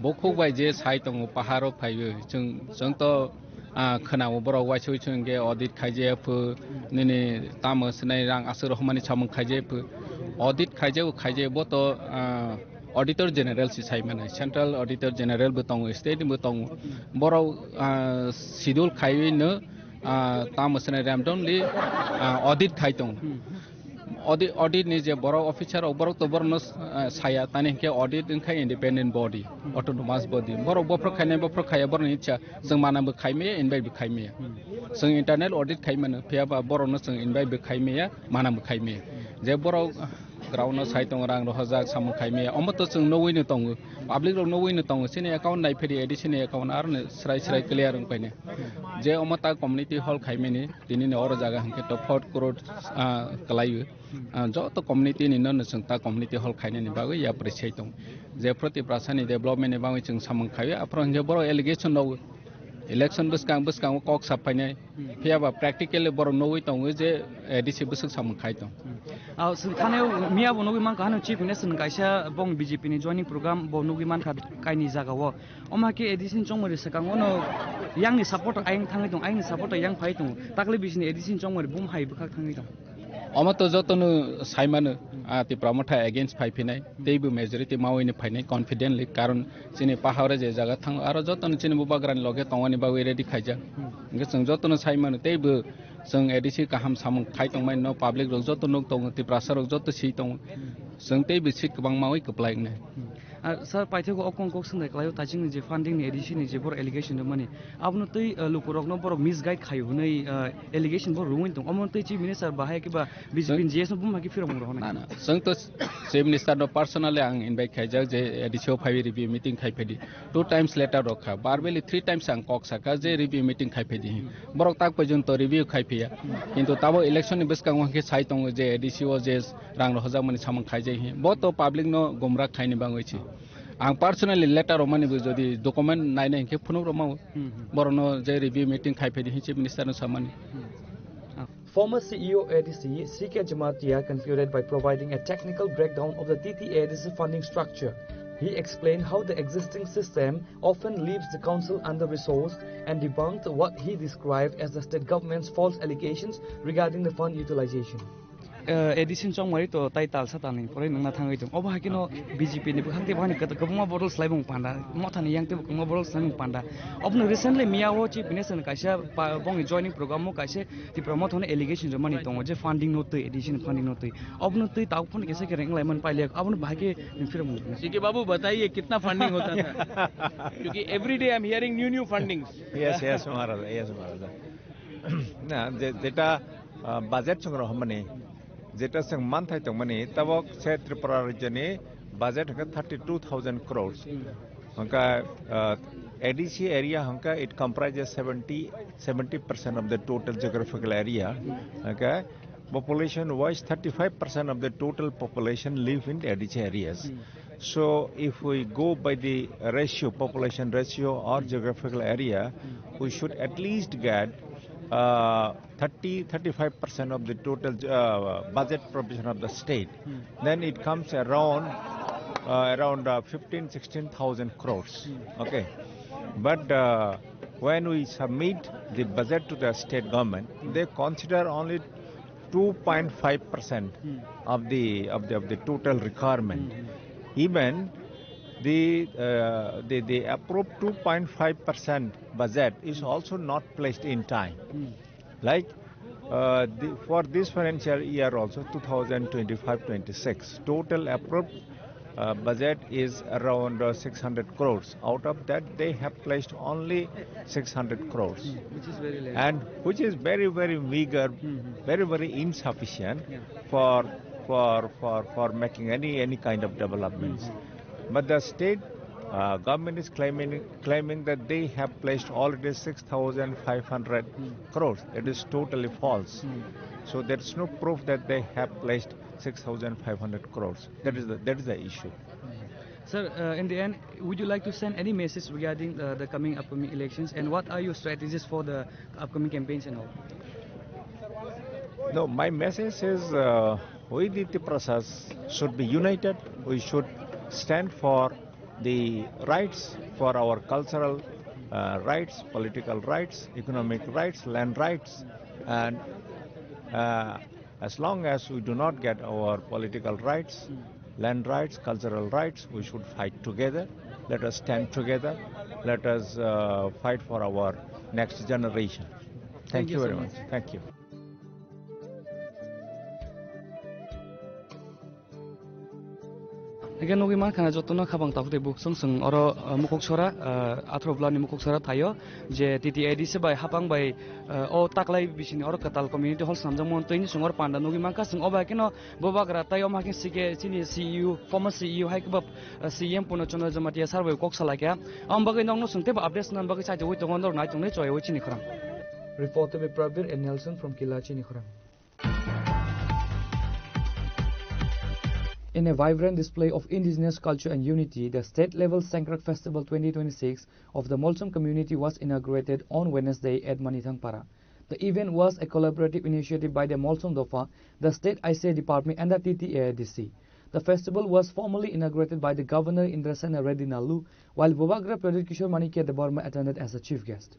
bokhok bai je sai tongo paharo phaibe jeng to खोनाव Barak वाइसो change audit खाइजे फ निने तामस नै रां आसर रहमानि सामं खाइजे फ audit खाइजे बो तो auditor general सि Simon central auditor general बो तंग स्टेट बो तंग बरक शेड्यूल खाइनो तामस नै राम डोनली ऑडिट खाइतंग ऑडिट नि जे बरक ऑफिसर बरक तो बरन साया ताने के ऑडिट इनखा इंडिपेंडेंट बॉडी ऑटोनोमस बॉडी बरक बफ्र खाया बरन इच्छा जों मानाबो खाइमे इनबाय बो खाइमे जों इंटरनेल ऑडिट खाइमनो फेयाबा बरन जों इनबाय बो खाइमे मानाबो खाइमे जे बरक ग्राउंड साइ दं रां रहजा साम खाइमे अमत जों नवैनो दं पब्लिक रो नवैनो दं सिने अकाउंट नाय फेरि एडिशन अकाउंट आरो स्राय क्लियर रंपायने जे अमता कम्युनिटी हॉल खाइमेनि दिनिने और जागा हंके तो 4 करोड़ कलायो जो तो कम्युनिटी नि न जों ता कम्युनिटी हॉल खाइने बागै या प्रेसाइ दं जे प्रति प्रासानि डेभलपमेन्ट बागै जों साम खायो आफ्रन जे बर एलिगेशन दं इलेक्शन बसकां कक साफायने फेयाबा प्रैक्टिकली बर नवै दं जे एडिसी बसक साम खाइ दं थाने मिया बनोगि मान कानो चीफ मिनिस्टर काइसा बंग बीजेपी नि जॉइनिंग प्रोग्राम बनोगि मान का काइनि जागाव अमाके एडिशन चंगमरि सकांगनो यांगनि सपोर्ट आइं थाङै दं आइंनि सपोर्ट yang फाइ दं ताकले बिसिनि एडिशन चंगमरि बुम हाइ बखा थाङै दं अमत जतनो साइमानो आति प्रमोथा अगेंस्ट फाइफिनाय दैबो मेजॉरिटी मावैनो फाइनाय कॉन्फिडेंटली कारण जिनि पाहावरे जे जागा थां आरो जतनो जिनि बुबाग्रान लगे तंगानि बागै रेडी खाइजा जों जतनो साइमानो दैबो जों एडिसी गाहाम साम खाइ दंमाय न पब्लिक रो जतनो दं ति प्रासार रो जत सि दं जों दैबो सिट गोबां मावै गप्लायने सर पाइथेको अकंको संदाय क्लायो ताजिंग जे फंडिंग नि एडिशन नि जे बर एलिगेशन द मनि आबनो तै लुकुरक न बर मिसगाइड खायो हुनै एलिगेशन बर रुइन दं अमन तै चीफ मिनिस्टर बाहाय किबा बीजेपी जेस बुम हाकि फिरम रहो ना ना जों तो चीफ मिनिस्टर न पर्सनली आं इनभाइट खाइजा जे एडिसो फाइ रिव्यू मीटिंग खाइफेदि 2 टाइम्स लेटर रखा बारबेली 3 टाइम्स आं कक साका जे रिव्यू मीटिंग खाइफेदि बरक ताक पर्यन्त रिव्यू खाइफिया किन्तु ताबो इलेक्शन नि बसकां हंके साइ दं जे एडिसो जे रां रहजा मनि सामं खाइजाय हि बो तो पब्लिक न गुमरा खाइनि बाङैछि आं पर्सनली लेटर मानिबो जदि डकुमेंट नायनाय के फुनु रमाव बरनो जे रिव्यू मीटिंग खाइफेदि चीफ मिनिस्टर न सामानि Former CEO ADC CK Jamatia concluded by providing a technical breakdown of the TTADC funding structure. He explained how the existing system often leaves the council under-resourced and debunked what he described as the state government's false allegations regarding the fund utilization. Addition चंगमरि तो title सातानि परे नंना थाङै दं अबा हाकिनो BJP नि बखांते बानि कत गबमा बदल स्लाइबुं पान्दा मथानि यांते गबमा बदल स्लाइबुं पान्दा अबनो रिसेंटली मियाओ चीफ मिनिस्टर काइसा बंग जॉइनिंग प्रोग्राम मो काइसे ति प्रमोट होने एलिगेशन जमानि दं जे फंडिंग नोत एडिशन फंडिंग नोत अबनो तै ताउफन कैसे करेंग लाइमन पाइले अबनो भागे फिर सीके बाबू बताइए कितना फंडिंग होता था क्योंकि every day I am hearing new fundings yes महाराज ना जेटा बजेट संग्रह हमने जेटा जों मानथाय दं माने तबक से त्रिपुरा राज्यनि बजेट हंका 32,000 crores हंका एडीसी एरिया हंका it comprises 70% of the total geographical area okay population wise 35% of the total population live in ADC areas so if we go by the ratio population ratio or geographical area we should at least get 30-35% of the total budget provision of the state. Then it comes around 15,000-16,000 crores. Okay, but when we submit the budget to the state government, they consider only 2.5% of the total requirement. Even the approved 2.5% budget is also not placed in time. Like for this financial year also 2025-26, total approved budget is around 600 crores. Out of that, they have placed only 600 crores, which is very less. And which is very, very meager, very, very insufficient for making any kind of developments. But the state government is claiming that they have placed already 6,500 crores. It is totally false. So there is no proof that they have placed 6,500 crores. That is the issue. Sir, in the end, would you like to send any message regarding the upcoming elections, and what are your strategies for the upcoming campaigns and all? No, my message is we the Tripuras should be united. We should stand for the rights, for our cultural rights, political rights, economic rights, land rights, and as long as we do not get our political rights, land rights, cultural rights, we should fight together. Let us stand together. Let us fight for our next generation. Thank you very much. Thank you. Again, we man kana jotona khabang tak debu sung oro mukok sora athroblani mukok sora thayo je TTAD se bai hapang bai o taklai bisini oro katal community hall samjang mon toini sungor panda nugi mangka sung oba keno bobagra tayo makin sike chini CEO former CEO haikbab CM puno chono jamatia sarbai kok salakya ambagai nongno sungte ba updates nan bagai chaje wi tongondor nai tongne choy wi chini khram. Reporter by Pravir and Nelson from Kila Chini Khram. In a vibrant display of indigenous culture and unity, the state-level Sangkrak Festival 2026 of the Molsom community was inaugurated on Wednesday at Manithangpara. The event was a collaborative initiative by the Molsom Dofa, the State ICA Department and the TTADC. The festival was formally inaugurated by the Governor Indrasena Reddy Nalu, while Bobagra Pradit Kishore Manikya Debarma attended as a chief guest.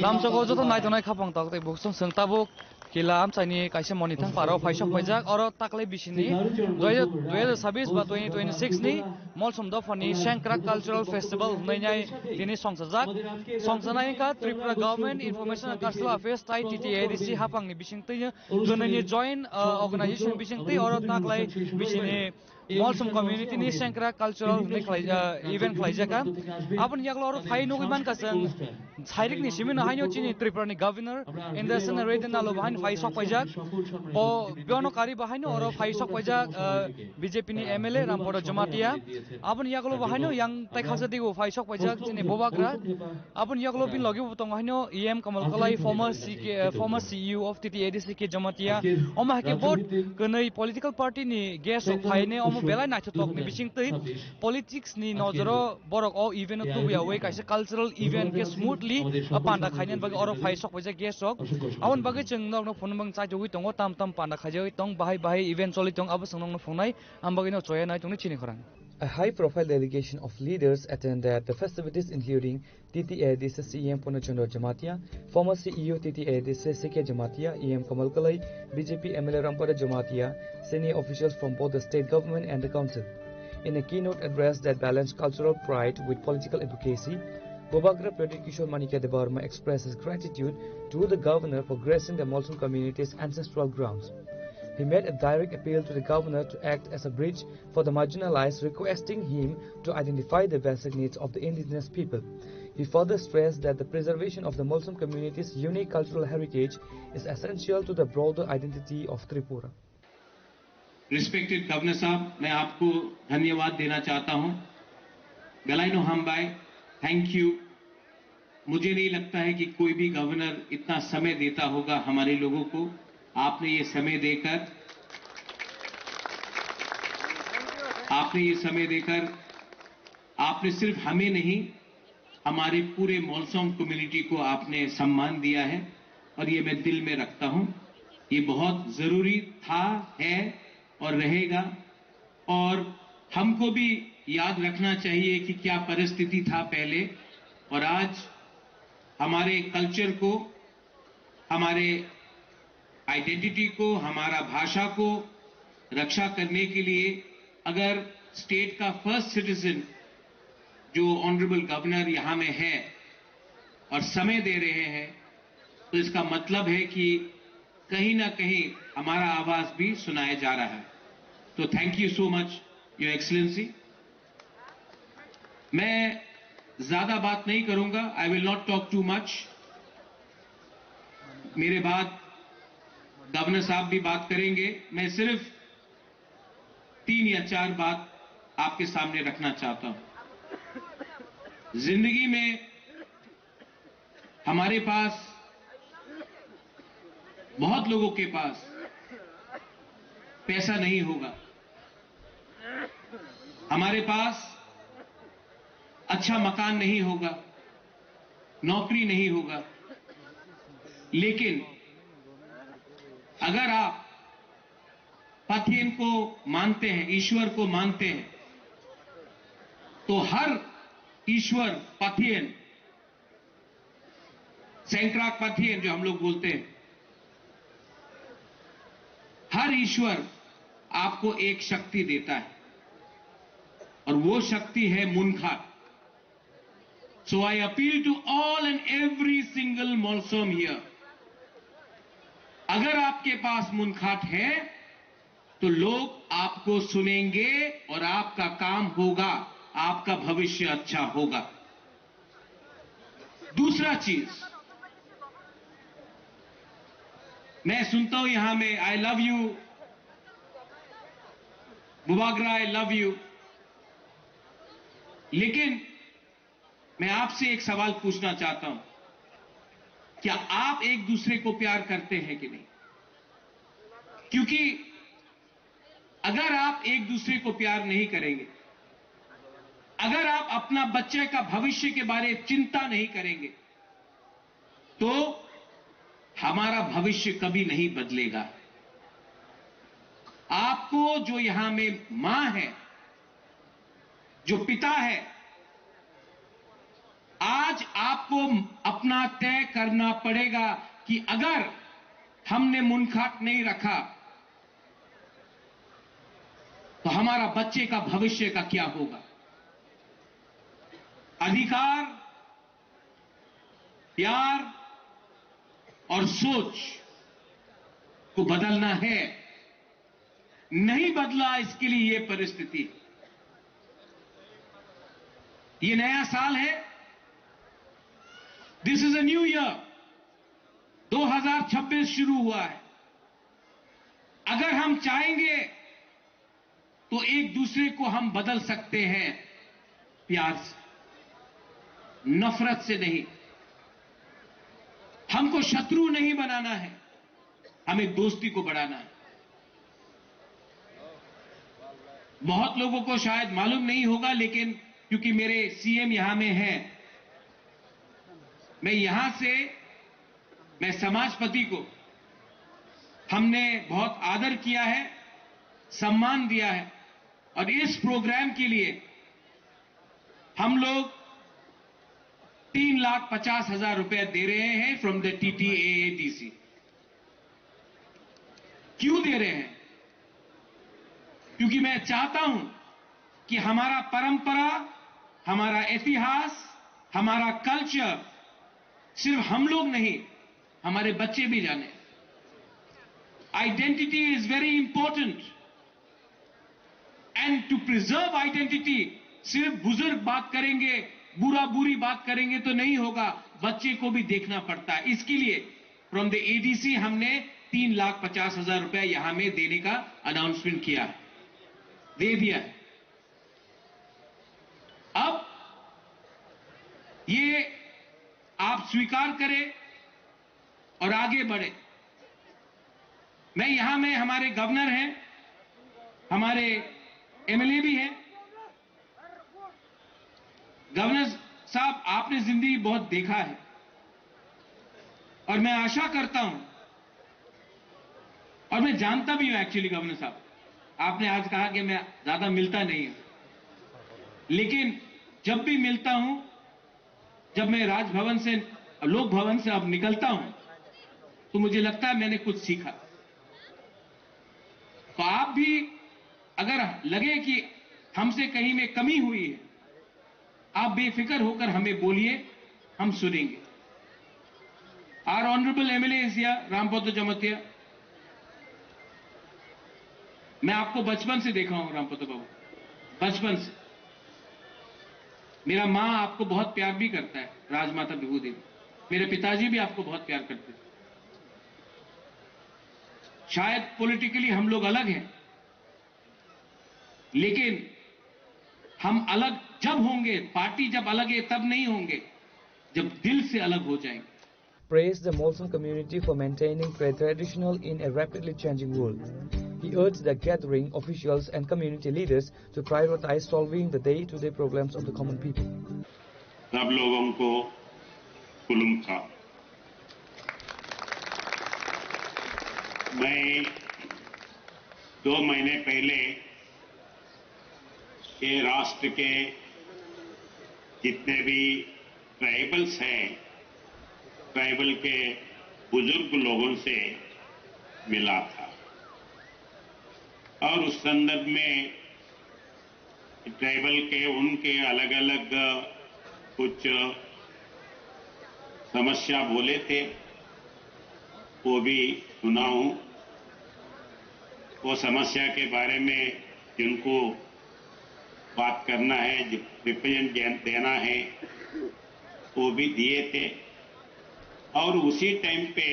Lamsoko joto nai tonai khapang tak te buk sung tabuk kila am chani kaise monithang paro phaisok phaijak oro taklai bisini 2026 ba 2026 ni Molsom Dofani Sangkrak Cultural Festival nainai tini songsajak songsanai ka Tripura Government Information and Cultural Affairs tai TTADC hapang ni bisingtei gonani joint organization bisingtei oro taklai bisini Molsom community ni Sangkrak Cultural event khlaijaka abon yaglor phaino giman kasang Sairik ni simin haino chini Tripura ni Governor Indrasena Reddy Nalu bahan phaisok phaijak o biono kari bahaino oro phaisok phaijak BJP ni MLA Rampora Jamatia abon yaglo bahaino yang tai khasati go phaisok phaijak chini Bobagra abon yaglo bin logi butong haino EM Kamal Kalai former CEO of TTADC ke Jamatia oma ke board kanai political party ni guest of phaine omo belai na chotok ni bisingtei politics ni nojoro borok o event tu biawe kaise cultural event ke smoothly panda khainen bagi oro phaisok phaijak guest ok abon bagi chung nok phone bang cha jogi tongo tam panda khajoi tong bahai event choli tong abo sung nok phongnai ambagi no choya nai tongni chini khorang. A high-profile delegation of leaders attended the festivities, including TTADC CEM Punachandra Jamatia, former CEO TTADC CK Jamatia, EM Kamal Kalai, BJP MLA Rampara Jamatia, senior officials from both the state government and the council. In a keynote address that balanced cultural pride with political advocacy, Bobagra Pradit Kishore Manikya Debarma expresses gratitude to the governor for gracing the Molsom community's ancestral grounds. He made a direct appeal to the governor to act as a bridge for the marginalized, requesting him to identify the basic needs of the indigenous people. He further stressed that the preservation of the Molsom community's unique cultural heritage is essential to the broader identity of Tripura. Respected Governor Sahab, मैं आपको धन्यवाद देना चाहता हूं. Galaino Hambai, thank you मुझे नहीं लगता है कि कोई भी गवर्नर इतना समय देता होगा हमारे लोगों को। आपने ये समय देकर आपने सिर्फ हमें नहीं, हमारे पूरे मॉलसोम कम्युनिटी को आपने सम्मान दिया है और ये मैं दिल में रखता हूं। ये बहुत जरूरी था, है और रहेगा। और हमको भी याद रखना चाहिए कि क्या परिस्थिति था पहले और आज हमारे कल्चर को, हमारे आइडेंटिटी को, हमारा भाषा को रक्षा करने के लिए अगर स्टेट का फर्स्ट सिटीजन जो ऑनरेबल गवर्नर यहां में है और समय दे रहे हैं, तो इसका मतलब है कि कहीं ना कहीं हमारा आवाज भी सुनाया जा रहा है। तो thank you so much your excellency. मैं ज्यादा बात नहीं करूंगा, I will not talk too much. मेरे बाद गवर्नर साहब भी बात करेंगे। मैं सिर्फ 3 या 4 बात आपके सामने रखना चाहता हूं। जिंदगी में हमारे पास, बहुत लोगों के पास पैसा नहीं होगा, हमारे पास अच्छा मकान नहीं होगा, नौकरी नहीं होगा, लेकिन अगर आप पथियन को मानते हैं, ईश्वर को मानते हैं, तो हर ईश्वर पथियन, सैंक्राक पथियन जो हम लोग बोलते हैं, हर ईश्वर आपको एक शक्ति देता है और वो शक्ति है मुनखाट। So I appeal to all and every single Molsom here. अगर आपके पास मुनखाट है तो लोग आपको सुनेंगे और आपका काम होगा, आपका भविष्य अच्छा होगा। दूसरा चीज, मैं सुनता हूं यहां में I love you Bubagra, I love you, लेकिन मैं आपसे एक सवाल पूछना चाहता हूं, क्या आप एक दूसरे को प्यार करते हैं कि नहीं? क्योंकि अगर आप एक दूसरे को प्यार नहीं करेंगे, अगर आप अपना बच्चे का भविष्य के बारे में चिंता नहीं करेंगे, तो हमारा भविष्य कभी नहीं बदलेगा। आपको जो यहां में मां है, जो पिता है, आज आपको अपना तय करना पड़ेगा कि अगर हमने मुनखाट नहीं रखा तो हमारा बच्चे का भविष्य का क्या होगा। अधिकार, प्यार और सोच को बदलना है, नहीं बदला इसके लिए यह परिस्थिति। ये नया साल है, this is a new year, 2026 शुरू हुआ है। अगर हम चाहेंगे तो एक दूसरे को हम बदल सकते हैं, प्यार से, नफरत से नहीं। हमको शत्रु नहीं बनाना है, हमें दोस्ती को बढ़ाना है। बहुत लोगों को शायद मालूम नहीं होगा, लेकिन क्योंकि मेरे सीएम यहां में हैं, मैं यहां से, मैं समाजपति को हमने बहुत आदर किया है, सम्मान दिया है, और इस प्रोग्राम के लिए हम लोग 3,50,000 रुपए दे रहे हैं फ्रॉम द TTAADC। क्यों दे रहे हैं? क्योंकि मैं चाहता हूं कि हमारा परंपरा, हमारा इतिहास, हमारा कल्चर सिर्फ हम लोग नहीं, हमारे बच्चे भी जाने। Identity is very important, and to preserve identity सिर्फ बुजुर्ग बात करेंगे, बुरी बात करेंगे तो नहीं होगा, बच्चे को भी देखना पड़ता है। इसके लिए फ्रॉम द ADC हमने 3,50,000 रुपए यहां में देने का अनाउंसमेंट किया है, दे दिया है। अब ये आप स्वीकार करें और आगे बढ़े। यहां में हमारे गवर्नर हैं, हमारे एमएलए भी हैं। गवर्नर साहब, आपने जिंदगी बहुत देखा है और मैं आशा करता हूं और मैं जानता भी हूं एक्चुअली गवर्नर साहब, आपने आज कहा कि मैं ज्यादा मिलता नहीं हूं, लेकिन जब भी मिलता हूं, जब मैं राजभवन से, लोक भवन से अब निकलता हूं, तो मुझे लगता है मैंने कुछ सीखा। तो आप भी अगर लगे कि हमसे कहीं में कमी हुई है, आप बेफिक्र होकर हमें बोलिए, हम सुनेंगे। Our honourable MLA is here, Rampado Jamatia. मैं आपको बचपन से देखा हूं रामपतो बाबू, बचपन से। मेरा मां आपको बहुत प्यार भी करता है, राजमाता विभू देवी। मेरे पिताजी भी आपको बहुत प्यार करते हैं। शायद पॉलिटिकली हम लोग अलग हैं, लेकिन हम अलग जब होंगे, पार्टी जब अलग है तब नहीं होंगे, जब दिल से अलग हो जाएंगे। Praised the Molson community for maintaining traditional in a rapidly changing world. He urged the gathering officials and community leaders to prioritize solving the day-to-day problems of the common people. सब लोगों को कुलुम का। मैं 2 महीने पहले ये राष्ट्र के जितने भी ट्राइबल्स हैं, ट्राइबल के बुजुर्ग लोगों से मिला था और उस संदर्भ में ट्राइबल के उनके अलग अलग कुछ समस्या बोले थे, वो भी सुना हूं। वो समस्या के बारे में जिनको बात करना है, रिप्रेजेंट देना है, वो भी दिए थे। और उसी टाइम पे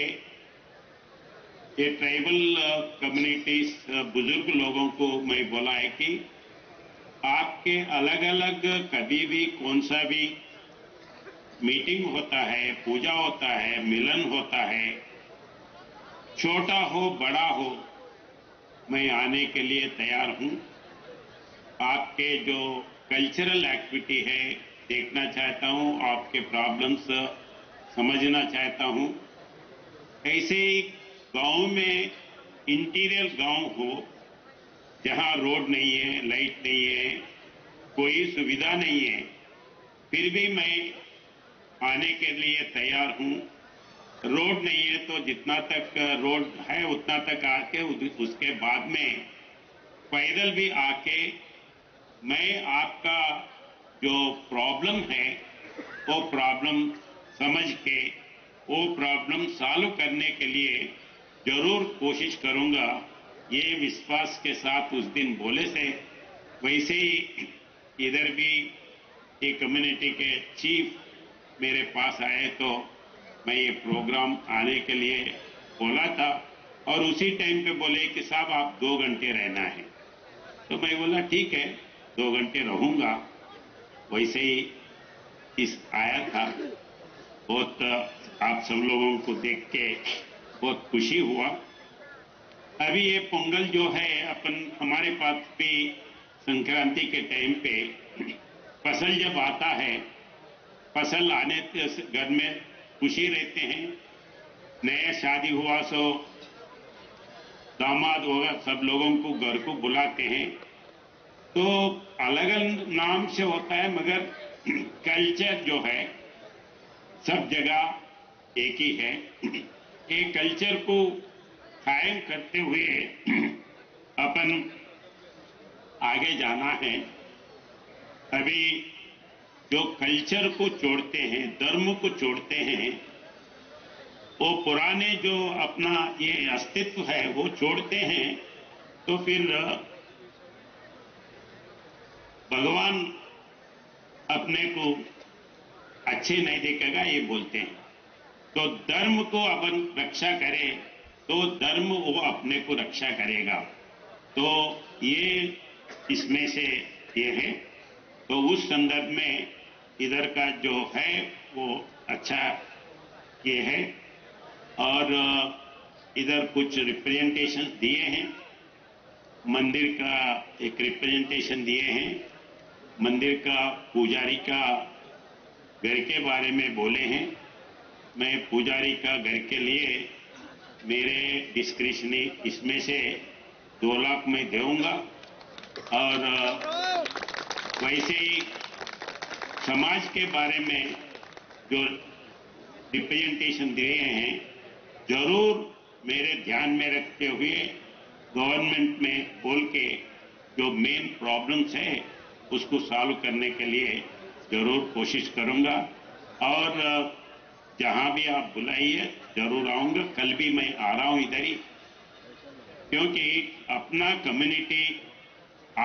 ये ट्राइबल कम्युनिटीज बुजुर्ग लोगों को मैं बोला है कि आपके अलग अलग कभी भी कौन सा भी मीटिंग होता है, पूजा होता है, मिलन होता है, छोटा हो बड़ा हो, मैं आने के लिए तैयार हूं। आपके जो कल्चरल एक्टिविटी है देखना चाहता हूं, आपके प्रॉब्लम्स समझना चाहता हूं। ऐसे ही गांव में इंटीरियर गांव हो जहां रोड नहीं है, लाइट नहीं है, कोई सुविधा नहीं है, फिर भी मैं आने के लिए तैयार हूं। रोड नहीं है तो जितना तक रोड है उतना तक आके उसके बाद में पैदल भी आके मैं आपका जो प्रॉब्लम है वो प्रॉब्लम समझ के वो प्रॉब्लम सॉल्व करने के लिए जरूर कोशिश करूंगा। ये विश्वास के साथ उस दिन बोले से वैसे ही इधर भी एक कम्युनिटी के चीफ मेरे पास आए तो मैं ये प्रोग्राम आने के लिए बोला था और उसी टाइम पे बोले कि साहब आप 2 घंटे रहना है, तो मैं बोला ठीक है 2 घंटे रहूंगा। वैसे ही इस आया था। बहुत आप सब लोगों को देख के बहुत खुशी हुआ। अभी ये पोंगल जो है अपन हमारे पास भी संक्रांति के टाइम पे फसल जब आता है, फसल आने से घर में खुशी रहते हैं। नया शादी हुआ सो दामाद होगा, सब लोगों को घर को बुलाते हैं। तो अलग अलग नाम से होता है मगर कल्चर जो है सब जगह एक ही है। एक कल्चर को कायम करते हुए अपन आगे जाना है। अभी जो कल्चर को छोड़ते हैं, धर्म को छोड़ते हैं, वो पुराने जो अपना ये अस्तित्व है वो छोड़ते हैं, तो फिर भगवान अपने को अच्छे नहीं देखेगा ये बोलते हैं। तो धर्म को अपन रक्षा करें तो धर्म वो अपने को रक्षा करेगा। तो ये इसमें से ये है। तो उस संदर्भ में इधर का जो है वो अच्छा किए हैं और इधर कुछ रिप्रेजेंटेशन दिए हैं। मंदिर का एक रिप्रेजेंटेशन दिए हैं, मंदिर का पुजारी का घर के बारे में बोले हैं। मैं पुजारी का घर के लिए मेरे डिस्क्रिप्शन इसमें से 2 लाख में दूंगा और वैसे ही समाज के बारे में जो रिप्रेजेंटेशन दिए हैं जरूर मेरे ध्यान में रखते हुए गवर्नमेंट में बोल के जो मेन प्रॉब्लम्स है उसको सॉल्व करने के लिए जरूर कोशिश करूंगा और जहां भी आप बुलाइए जरूर आऊंगा। कल भी मैं आ रहा हूं इधर ही, क्योंकि अपना कम्युनिटी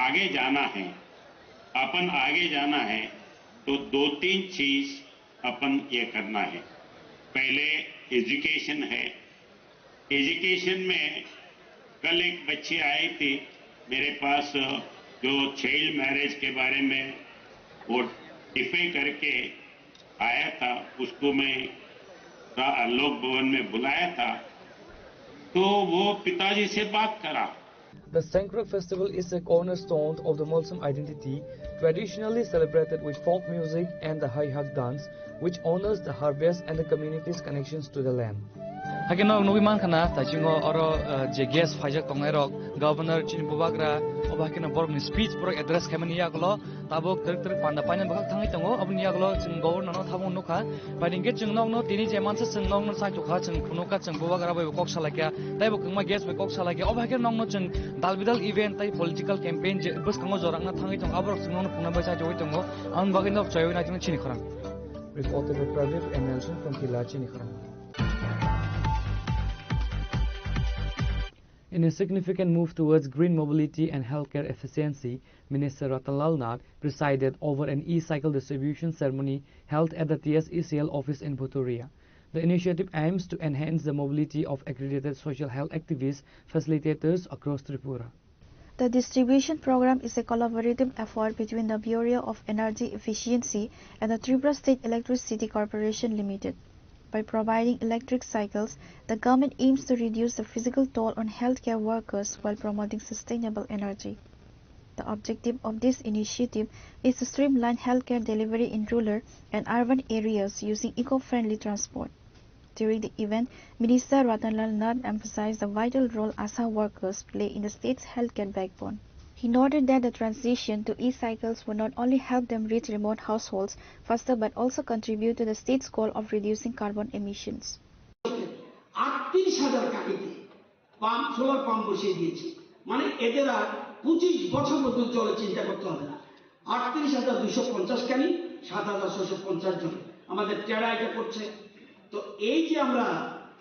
आगे जाना है, अपन आगे जाना है तो 2-3 चीज अपन ये करना है। पहले एजुकेशन है। एजुकेशन में कल एक बच्ची आई थी मेरे पास जो चाइल्ड मैरिज के बारे में वो डिफे करके आया था, उसको मैं लोक भवन में बुलाया था तो वो पिताजी से बात करा। The Sengkrak festival is a cornerstone of the Molsom identity, traditionally celebrated with folk music and the Hai Hak dance, which honors the harvest and the community's connections to the land. Hakino nubiman kana tachingo oro je guest phajak tongai rok governor chin bubagra obakino borni speech pro address kemani yaklo tabok ter panda paina bakak thangai tongo abni yaklo jing governor no thamon nokha badinge jingnong no tini je mansa jingnong no sai tukha jing khunoka jing bubagra bai kok salakya tai bok ma guest bai kok salakya obakino nong no jing dalbidal event tai political campaign je bus kango jorang na thangai tong abrok jingnong no phuna bai sai joi tongo an bagino choy na jing chini khorang Reported by Pradeep and Nelson from Kila Chinikhara. In a significant move towards green mobility and healthcare efficiency, Minister Ratanlal Nath presided over an e-cycle distribution ceremony held at the TSECL office in Bhuturia. The initiative aims to enhance the mobility of accredited social health activists, facilitators across Tripura. The distribution program is a collaborative effort between the Bureau of Energy Efficiency and the Tripura State Electricity Corporation Limited. By providing electric cycles, the government aims to reduce the physical toll on healthcare workers while promoting sustainable energy. The objective of this initiative is to streamline healthcare delivery in rural and urban areas using eco-friendly transport. During the event, Minister Ratanlal Nath emphasized the vital role ASHA workers play in the state's healthcare backbone. He noted that the transition to e-cycles will not only help them reach remote households faster but also contribute to the state's goal of reducing carbon emissions. 38,000 কাটিতে pump solar pump বসিয়ে দিয়েছি, মানে এদের আর 25 বছর পর্যন্ত চলে চিন্তা করতে হবে না। 38,250 কানি 7,650 জন আমাদের টেরা এটা করছে। তো এই যে আমরা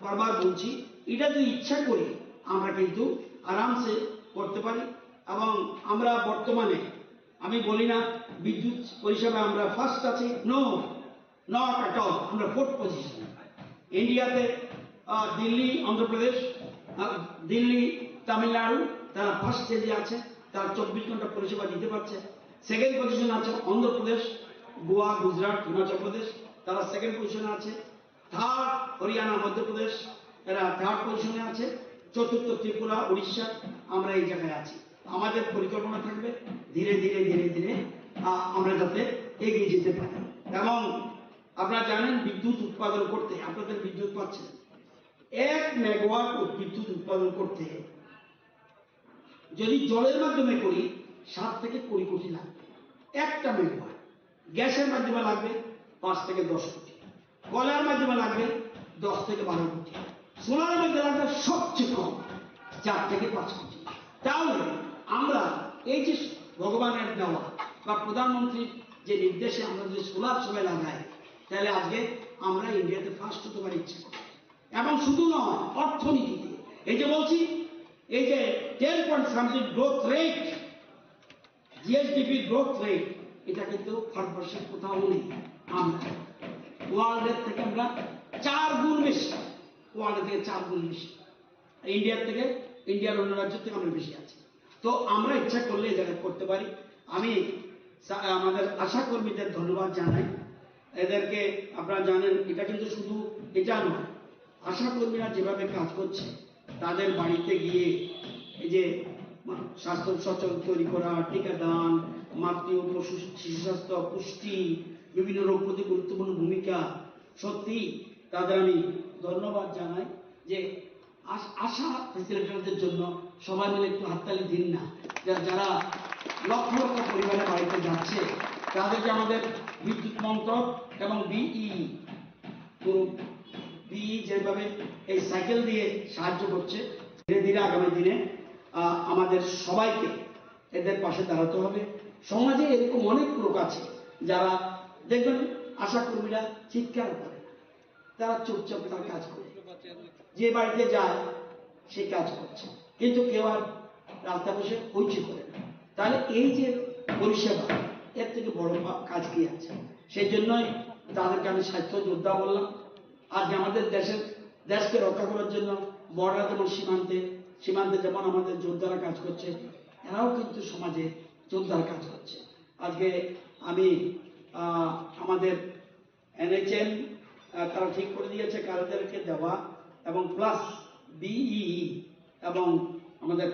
বারবার বলছি এটা যদি ইচ্ছা করি আমরা কিন্তু আরামসে করতে পারি এবং আমরা বর্তমানে আমি বলি না বিদ্যুৎ পরিষেবা আমরা ফার্স্ট আছি, নট অ্যাট অল, আমরা 4th পজিশন ইন্ডিয়াতে। দিল্লি, অন্ধ্রপ্রদেশ, দিল্লি, তামিলনাড়ু তারা ফার্স্ট স্টেজে আছে, তারা 24 ঘন্টা পরিষেবা দিতে পারছে। সেকেন্ড পজিশন আছে অন্ধ্রপ্রদেশ, গোয়া, গুজরাট, হিমাচল প্রদেশ, তারা সেকেন্ড পজিশনে আছে। থার্ড হরিয়ানা, মধ্যপ্রদেশ এরা থার্ড পজিশনে আছে। চতুর্থ ত্রিপুরা, উড়িষ্যা, আমরা এই জায়গায় আছি। আমাদের পরিকল্পনা থাকবে ধীরে ধীরে ধীরে ধীরে আমরা যাতে এগিয়ে যেতে পারি। এবং আপনারা জানেন বিদ্যুৎ উৎপাদন করতে আপনাদের বিদ্যুৎ পাচ্ছেন 1 মেগাওয়াট বিদ্যুৎ উৎপাদন করতে যদি জলের মাধ্যমে করি 7 থেকে 20 কোটি লাগবে একটা মেগাওয়াট। গ্যাসের মাধ্যমে লাগবে 5 থেকে 10 কোটি, কয়লার মাধ্যমে লাগবে 10 থেকে 12 কোটি, সোলারের মধ্যে লাগবে সবচেয়ে কম 4 থেকে 5 কোটি। তাহলে আমরা এই যে ভগবানের দেওয়া বা প্রধানমন্ত্রীর যে নির্দেশে আমরা যদি সোলার সবাই লাগাই তাহলে আজকে আমরা ইন্ডিয়াতে ফার্স্ট হতে পারি ইচ্ছে করি। এবং শুধু নয়, অর্থনীতিতে এই যে বলছি এই যে 10.something growth rate, GSDP growth rate, এটা কিন্তু ভারতবর্ষের কোথাও নেই। আমরা ওয়ার্ল্ডের থেকে আমরা 4 গুণ বেশি, ওয়ার্ল্ডের থেকে 4 গুণ বেশি, ইন্ডিয়ার থেকে, ইন্ডিয়ার অন্য রাজ্য থেকে আমরা বেশি আছি। তো আমরা ইচ্ছা করলে এই জায়গায় করতে পারি। আমি আমাদের আশা কর্মীদের ধন্যবাদ জানাই এদেরকে আপনারা জানেন, এটা কিন্তু শুধু এটা নয়, আশা কর্মীরা যেভাবে কাজ করছে তাদের বাড়িতে গিয়ে এই যে স্বাস্থ্য সচেতন তৈরি করা, টিকাদান, মাতৃ ও শিশু স্বাস্থ্য, পুষ্টি, বিভিন্ন রোগ প্রতি গুরুত্বপূর্ণ ভূমিকা, সত্যি তাদের আমি ধন্যবাদ জানাই। যে আশা ফেসিলিটেটরদের জন্য সবাই মিলে একটু হাততালি দিন না, যারা লক্ষ লক্ষ পরিবারের বাড়িতে যাচ্ছে তাদেরকে আমাদের বিদ্যুৎ মন্ত্রক এবং বিই যেভাবে এই সাইকেল দিয়ে সাহায্য করছে, ধীরে ধীরে আগামী দিনে আমাদের সবাইকে এদের পাশে দাঁড়াতে হবে। সমাজে এরকম অনেক লোক আছে যারা দেখবেন আশা কর্মীরা চিৎকার করে, তারা চুপচাপ তার কাজ করে, যে বাড়িতে যায় সে কাজ করছে, কিন্তু কেউ আর রাস্তা বসে হইচই করে না। তাহলে এই যে পরিষেবা, এর থেকে বড় কাজ কি আছে? সেই জন্যই তাদেরকে আমি স্বাস্থ্য যোদ্ধা বললাম। আজকে আমাদের দেশকে রক্ষা করার জন্য বর্ডার যেমন সীমান্তে যেমন আমাদের যোদ্ধারা কাজ করছে, এরাও কিন্তু সমাজে যোদ্ধার কাজ করছে। আজকে আমি আমাদের NHM তারা ঠিক করে দিয়েছে কারদেরকে দেওয়া, এবং প্লাস BEE এবং আমাদের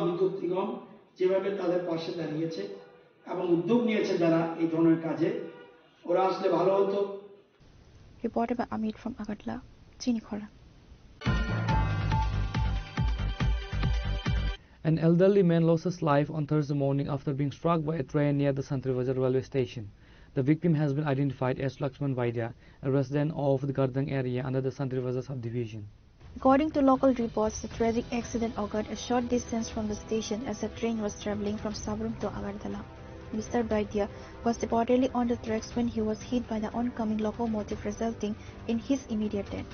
বিদ্যুৎ নিগম যেভাবে তাদের পাশে দাঁড়িয়েছে এবং উদ্যোগ নিয়েছে যারা এই ধরনের কাজে, ওরা আসলে ভালো হতো। Reported by Amit from Agartala, Chini Khora. An elderly man lost his life on Thursday morning after being struck by a train near the Santri Bazar railway station. The victim has been identified as Lakshman Vaidya, a resident of the Gardang area under the Santri Bazar subdivision. According to local reports, the tragic accident occurred a short distance from the station as the train was travelling from Sabrum to Agartala. Mr. Vaidya was reportedly on the tracks when he was hit by the oncoming locomotive, resulting in his immediate death.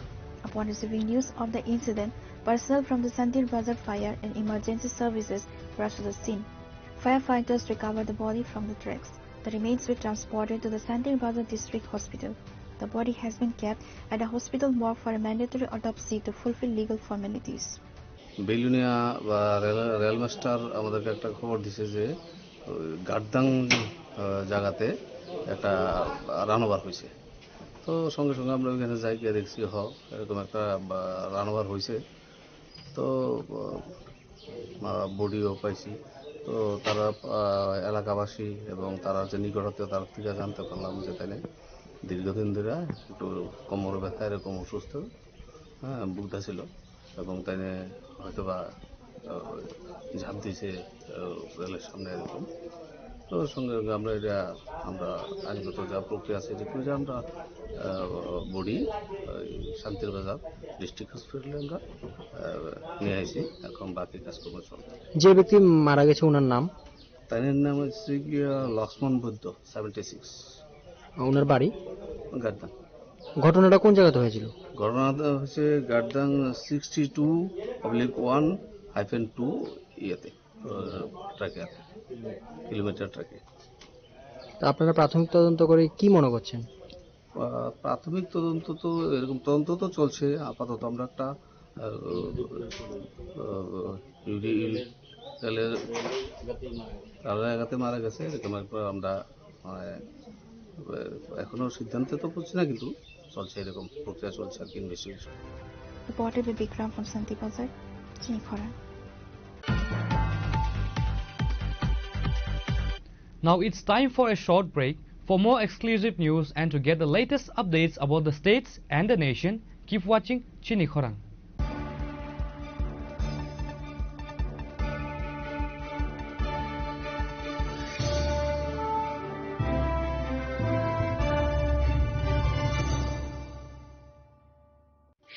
Upon receiving news of the incident, personnel from the Santir Bazar Fire and Emergency Services rushed to the scene. Firefighters recovered the body from the tracks. The remains were transported to the Santir Bazar District Hospital. The body has been kept at a hospital morgue for a mandatory autopsy to fulfill legal formalities. Belonia বা rail master আমাদেরকে একটা খবর দিছে যে গার্দাং জায়গাতে একটা রানওভার হয়েছে। তো সঙ্গে সঙ্গে আমরা ওইখানে যাই, গিয়ে দেখছি এরকম একটা রানওভার হয়েছে। তো বডিও পাইছি। তো তারা এলাকাবাসী এবং তারা যে নিকটত্বীয় তার থেকে জানতে পারলাম যে তাই দীর্ঘদিন ধরে একটু কোমর ব্যথা এরকম অসুস্থ ভুগতা ছিল, এবং তাই হয়তো বা ঝাঁপ দিয়েছে রেলের সামনে এরকম। তো সঙ্গে আমরা আইনগত যা প্রক্রিয়া আছে যে আমরা বডি শান্তির বাজার ডিস্ট্রিক্ট হসপিটালে আমরা নিয়ে আসি। এখন বাকি কাজকর্ম চলছে। যে ব্যক্তি মারা গেছে ওনার নাম? তাই নাম হচ্ছে লক্ষ্মণ বৈদ্য, 76। ওনার বাড়ি গার্দাং। ঘটনাটা কোন জায়গাতে হয়েছিল? ঘটনাটা হচ্ছে গার্দাং 62/1-2 ইয়েতে ট্রাকে আছে, কিলোমিটার ট্রাকে। আপনারা প্রাথমিক তদন্ত করে কি মনে করছেন? প্রাথমিক তদন্ত তো এরকম তদন্ত তো চলছে। আপাতত আমরা একটা জায়গাতে মারা গেছে এরকম একটা আমরা এখনো সিদ্ধান্তে তো পড়ছি না, কিন্তু চলছে, এরকম প্রক্রিয়া চলছে আর কি, investigation. Reported by Bikram from Santi Bazar, Chini Khora. Now it's time for a short break. For more exclusive news and to get the latest updates about the states and the nation, keep watching Chini Khorang.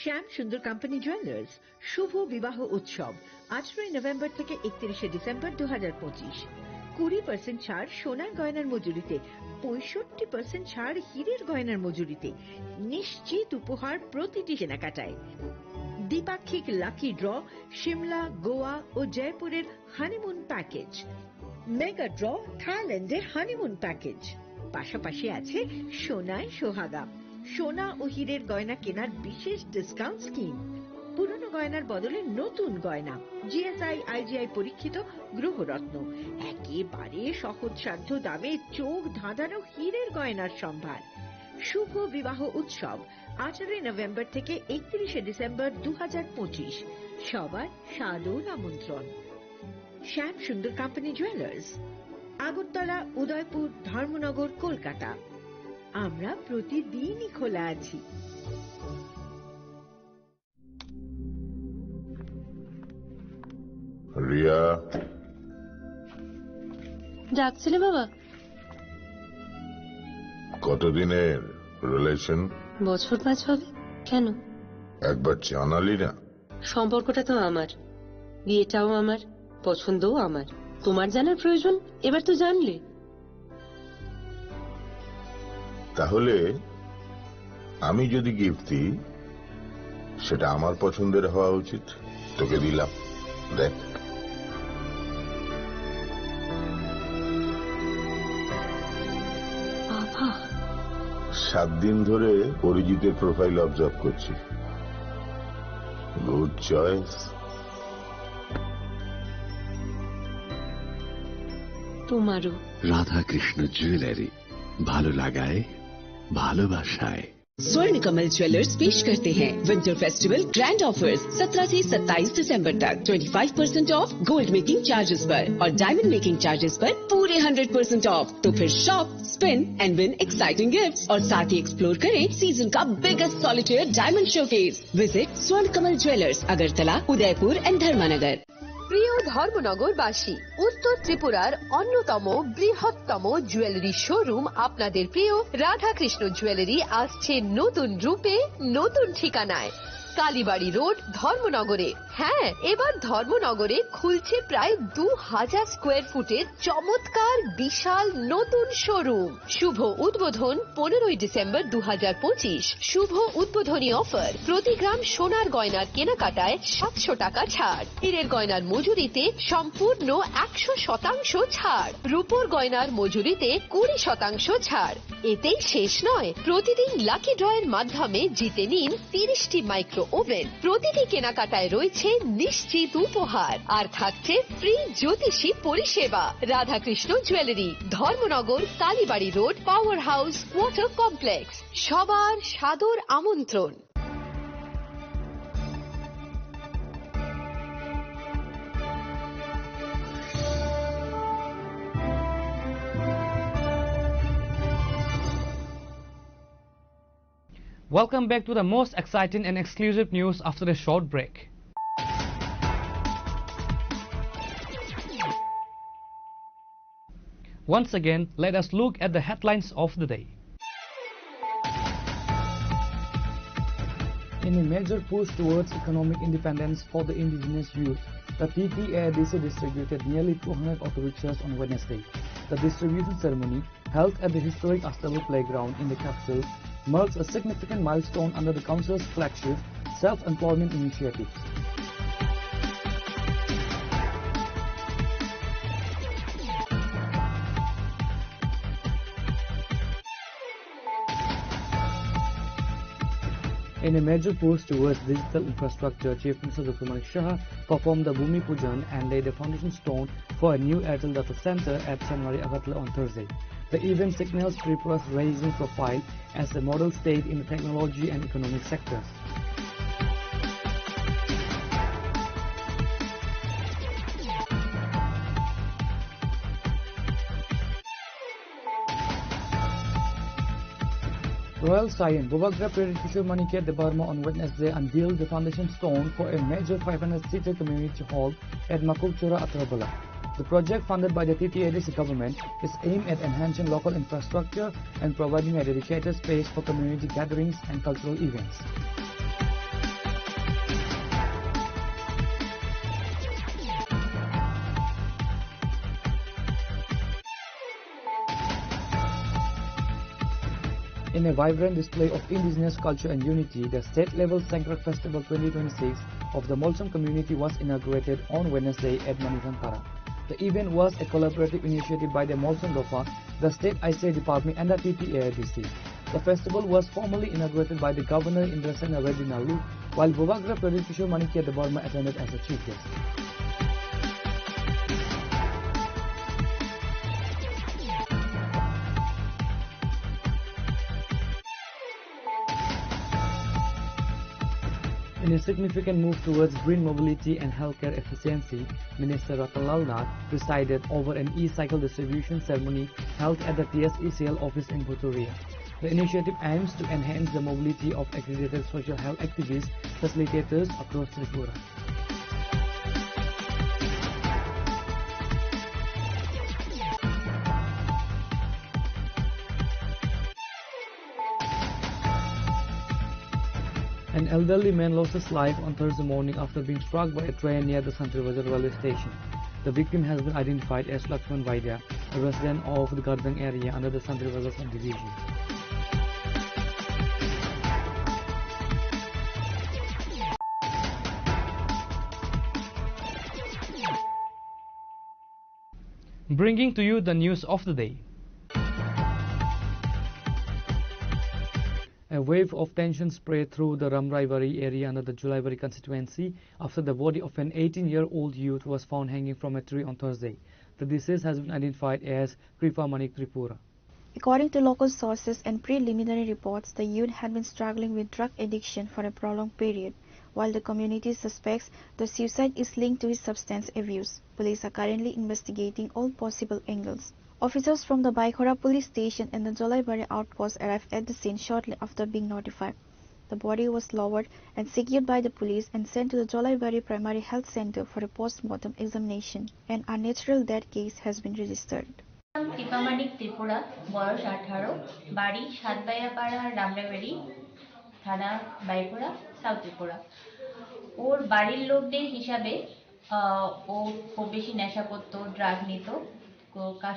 শ্যাম সুন্দর company jewellers শুভ বিবাহ উৎসব 18 November থেকে 31 December 2025। 20% ছাড় সোনার গয়নার মজুরিতে, 65% ছাড় হীরের গয়নার মজুরিতে, নিশ্চিত উপহার প্রতিটি কেনাকাটায়। দ্বিপাক্ষিক লাকি ড্র, শিমলা, গোয়া ও জয়পুরের হানিমুন প্যাকেজ, মেগা ড্র থাইল্যান্ডের হানিমুন প্যাকেজ। পাশাপাশি আছে সোনায় সোহাগা, সোনা ও হীরের গয়না কেনার বিশেষ ডিসকাউন্ট স্কিম। পুরনো গয়নার বদলে নতুন গয়না, জিএসআই আইজিআই পরীক্ষিত গ্রহরত্ন, একেবারে সহজসাধ্য দামে চোখ ধাঁধানো হীরের গয়নার সম্ভার। শুভ বিবাহ উৎসব 18 নভেম্বর থেকে 31 ডিসেম্বর 2025। সবার সাদর আমন্ত্রণ। শ্যাম সুন্দর কোম্পানি জুয়েলার্স, আগরতলা, উদয়পুর, ধর্মনগর, কলকাতা। আমরা প্রতিদিনই খোলা আছি। রিয়া, ডাকছিলে বাবা? কতদিনের রিলেশন? বছর 5 হবে। কেন? একবার জানালি না? সম্পর্কটা তো আমার, বিয়েটাও আমার, পছন্দও আমার। তোমার জানার প্রয়োজন এবার তো জানলে। তাহলে আমি যদি গিফট দিই সেটা আমার পছন্দের হওয়া উচিত। তোকে দিলাম, দেখ। বাবা, 7 দিন ধরে অরিজিতের প্রোফাইল অবজার্ভ করছি। Good choice. তোমারও। राधा कृष्ण ज्वेलरी, ভালো লাগায় ভালোবাসায়। स्वर्ण कमल ज्वेलर्स पेश करते हैं विंटर फेस्टिवल ग्रैंड ऑफर्स 17 से 27 दिसंबर तक 25% ऑफ गोल्ड मेकिंग चार्जेस पर और डायमंड मेकिंग चार्जेस पर पूरे 100% ऑफ। तो फिर shop, spin and win exciting gifts और साथ ही एक्सप्लोर करें सीजन का biggest solitaire diamond showcase. Visit Swarna Kamal jewellers, Agartala, Udaipur and धर्मानगर। প্রিয় ধর্মনগরবাসী, উত্তর ত্রিপুরার অন্যতম বৃহত্তম জুয়েলারি শোরুম আপনাদের প্রিয় রাধাকৃষ্ণ জুয়েলারি আসছে নতুন রূপে, নতুন ঠিকানায়। কালীবাড়ি রোড, ধর্মনগরে। হ্যাঁ, এবার ধর্মনগরে খুলছে প্রায় 2000 স্কোয়ার ফুটের চমৎকার বিশাল নতুন শোরুম। শুভ উদ্বোধন 15 ডিসেম্বর 2025। শুভ উদ্বোধনী অফার, প্রতি গ্রাম সোনার গয়নার কেনাকাটায় 700 টাকা ছাড়, হীরের গয়নার মজুরিতে সম্পূর্ণ 100% ছাড়, রূপোর গয়নার মজুরিতে 20% ছাড়। এতেই শেষ নয়, প্রতিদিন লাকি ড্রয়ের মাধ্যমে জিতে নিন 30টি মাইক্রো ওভেন। প্রতিটি কেনাকাটায় রয়েছে নিশ্চিত উপহার, আর থাকছে ফ্রি জ্যোতিষী পরিষেবা। Radhakrishna jewellery, Dharmanagar, Kalibari road, power house, water complex. সবার সাদর আমন্ত্রণ। Welcome back to the most exciting and exclusive news after a short break. Once again, let us look at the headlines of the day. In a major push towards economic independence for the indigenous youth, the TTADC distributed nearly 200 auto rickshaws on Wednesday. The distribution ceremony, held at the historic Astavo Playground in the capital, marks a significant milestone under the Council's flagship self-employment initiative. In a major push towards digital infrastructure, Chief Minister Dr. Manik Shah performed the Bhumi Pujan and laid a foundation stone for a new Airtel Data Center at Chanmari Agartala on Thursday. The event signals Tripura's rising profile as a model state in the technology and economic sectors. Royal Scion Bobagra President Kishore Manikia Debarma on Wednesday unveiled the foundation stone for a major 500-seater community hall at Makukchura, Atharabala. The project, funded by the TTADC government, is aimed at enhancing local infrastructure and providing a dedicated space for community gatherings and cultural events. In a vibrant display of indigenous culture and unity, the state-level Sankranti Festival 2026 of the Molsom community was inaugurated on Wednesday at Manithankara. The event was a collaborative initiative by the Molsom Dofa, the State ICA Department and the TTADC. The festival was formally inaugurated by the Governor Indrasena Reddy Nalu, while Bhubagra Pradeep Kishore Manikia Debarma attended as a chief guest. In a significant move towards green mobility and healthcare efficiency, Minister Ratanlal Nath presided over an e-cycle distribution ceremony held at the TSECL office in Bhuturia. The initiative aims to enhance the mobility of accredited social health activists, facilitators across Tripura. An elderly man lost his life on Thursday morning after being struck by a train near the Santri Bazar railway station. The victim has been identified as Lakshman Vaidya, a resident of the Gardang area under the Santri Bazar subdivision. Bringing to you the news of the day. A wave of tension spread through the Ramraibari area under the Julaibari constituency after the body of an 18-year-old youth was found hanging from a tree on Thursday. The deceased has been identified as Kripa Manik Tripura. According to local sources and preliminary reports, the youth had been struggling with drug addiction for a prolonged period. While the community suspects the suicide is linked to his substance abuse, police are currently investigating all possible angles. Officers from the Baikora police station and the Jolaibari outpost arrived at the scene shortly after being notified. The body was lowered and secured by the police and sent to the Jolaibari Primary Health Center for a post-mortem examination. An unnatural death case has been registered. Kripa Manik Tripura, বয়স 18, বাড়ি সাতবাইয়াপাড়া রামরাইবাড়ি, থানা বাইকোড়া, south Tripura. ওর বাড়ির লোকদের হিসাবে ও খুব বেশি নেশা করত, ড্রাগ নিত।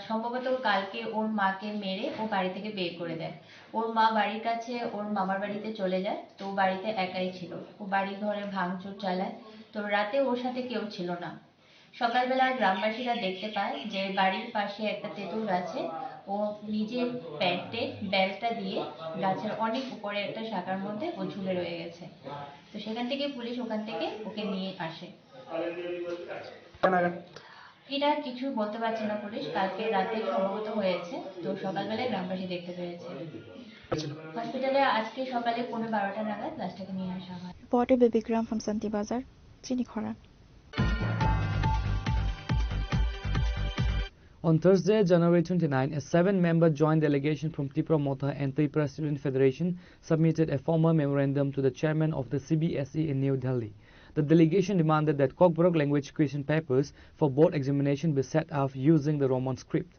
সম্ভবত কালকে ওর মাকে মেরে ও বাড়ি থেকে বের করে দেয়। ওর মা বাড়ির কাছে ওর মামার বাড়িতে চলে যায়, তো বাড়িতে একাই ছিল। ও বাড়ি ঘরে ভাঙচুর চালায়, তো রাতে ওর সাথে কেউ ছিল না। সকালবেলা গ্রামবাসীরা দেখতে পায় যে বাড়ির পাশে একটা তেঁতুল গাছে ও নিজের প্যান্টে বেলটা দিয়ে গাছের অনেক উপরে একটা শাখার মধ্যে ও ঝুলে রয়ে গেছে। তো সেখান থেকে পুলিশ ওখান থেকে ওকে নিয়ে আসে। এটা কিছু বলতে পারছে না পুলিশ, কালকে রাতে সম্ভবত হয়েছে, তো সকালবেলায় গ্রামবাসী দেখতে পেয়েছে। হসপিটালে আজকে সকালে 12:15 নাগাদ লাশটাকে নিয়ে আসা হয়। Reported by Bikram from Santi Bazar, Chinikhora. On Thursday, January 29, a 7-member joint delegation from Tripura Motha and Tripura Student Federation submitted a formal memorandum to the chairman of the CBSE in New Delhi. The delegation demanded that Kokborok language question papers for board examination be set up using the Roman script.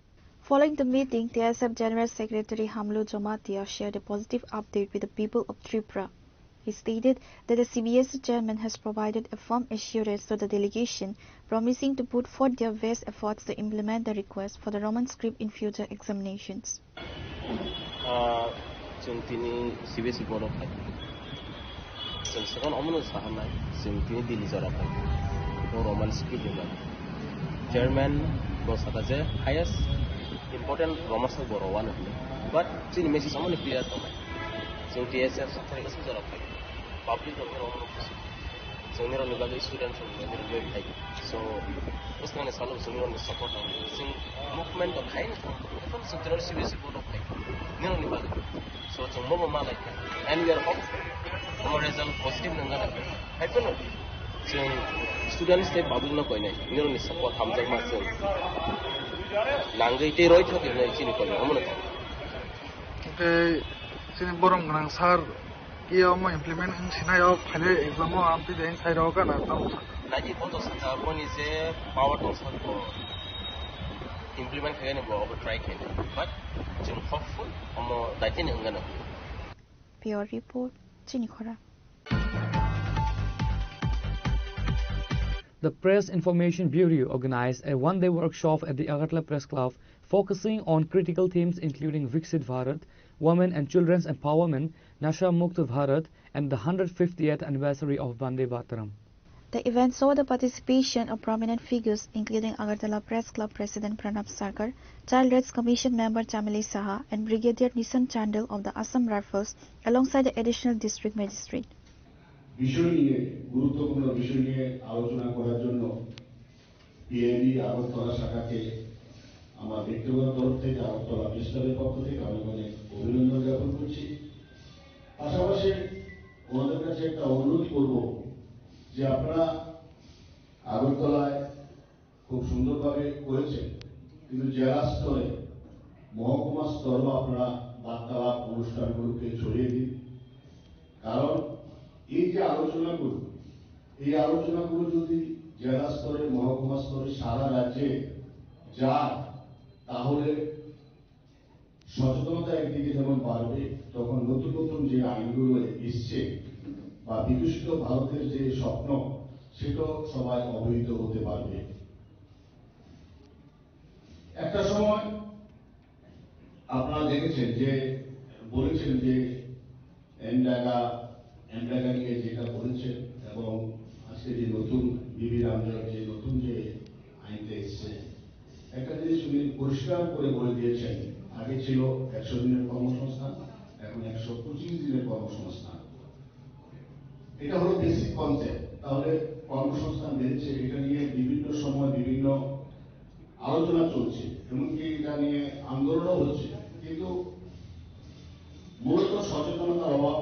Following the meeting, TSF General Secretary Hamlu Jomatia shared a positive update with the people of Tripura. He stated that the CBSE chairman has provided a firm assurance to the delegation, promising to put forth their best efforts to implement the request for the Roman script in future examinations. CBSE board of जों सिगां अमनो साहनाय जों दिनै Delhi जराखै Raman script होगोन chairman बसादा जे highest important रमासा बरवान होगोन बाट जोंनि message अमनो clear दं जों TSF साथारि गासै जराखै पाब्लिक दं रमान खुसि जोंनि रनि बागै स्टुडेन्ट जोंनि रनि थायो सो उसनानै सालो जोंनि रनि सापर्ट दं जों मुभमेन्ट अफ हाइन एकदम सेन्ट्रेल CBSE बोर्ड अफ थायो निरनि बागै सो जों मबो मालाय and we are hopeful our result positive nangana happen जों स्टुडेन्ट स्टेट पाब्लिक न कोइनाय निरनि सपोर्ट हामजाय मा जों नांगै ते रोय थके नै चिनि कोइ अमन था के चिनि बरम गनां सार इयाव म इम्प्लिमेन्ट सिनायाव फाले एग्जाम आमति देन साइराव गाना नाजि बन्द साथा बनि जे पावर दं सान को इम्प्लिमेन्ट खायने बो अब ट्राई खायने बाट जों hopeful um दाइथिन हंगाना Pure report, Chinikhora. The Press Information Bureau organized a one-day workshop at the Agartala Press Club focusing on critical themes including Viksit Bharat, women and children's empowerment, Nasha Mukt Bharat, and the 150th anniversary of Vande Mataram. The event saw the participation of prominent figures including Agartala Press Club President Pranab Sarkar, Child Rights Commission member Chamili Saha, and Brigadier Nissan Chandel of the Assam Rifles alongside the additional district magistrate. বিষয় নিয়ে গুরুত্বপূর্ণ বিষয় নিয়ে আলোচনা করার জন্য PAB Agartala শাখাকে আমার ব্যক্তিগত তরফ থেকে আগরতলা প্রেস ক্লাবের পক্ষ থেকে অনেক অনেক অভিনন্দন জ্ঞাপন করছি। পাশাপাশি ওনাদের কাছে একটা অনুরোধ করব যে আপনারা আগরতলায় খুব সুন্দরভাবে করেছেন, কিন্তু জেলা স্তরে মহকুমা স্তরেও আপনারা বার্তালাপ অনুষ্ঠানগুলোকে ছড়িয়ে দিন। কারণ এই যে আলোচনাগুলো, এই আলোচনাগুলো যদি জেলা স্তরে মহকুমা স্তরে সারা রাজ্যে যায়, তাহলে সচেতনতা একদিকে যেমন বাড়বে, তখন নতুন নতুন যে আইনগুলো এসছে বা বিকশিত ভারতের যে স্বপ্ন, সেটাও সবাই অবহিত হতে পারবে। একটা সময় আপনারা দেখেছেন যে বলেছেন যে এমডাগা নিয়ে যেটা বলেছেন, এবং আজকে যে নতুন বিবি রামজয় যে নতুন যে আইনটা এসছে, একটা জিনিস উনি পরিষ্কার করে বলে দিয়েছেন, আগে ছিল 100 দিনের কর্মসংস্থান, এখন 125 দিনের কর্মসংস্থান। এটা হলো বেসিক কনসেপ্ট। তাহলে কর্মসংস্থান বেড়েছে, এটা নিয়ে বিভিন্ন সময় বিভিন্ন আলোচনা চলছে, এমনকি এটা নিয়ে আন্দোলনও হচ্ছে, কিন্তু মূলত সচেতনতার অভাব,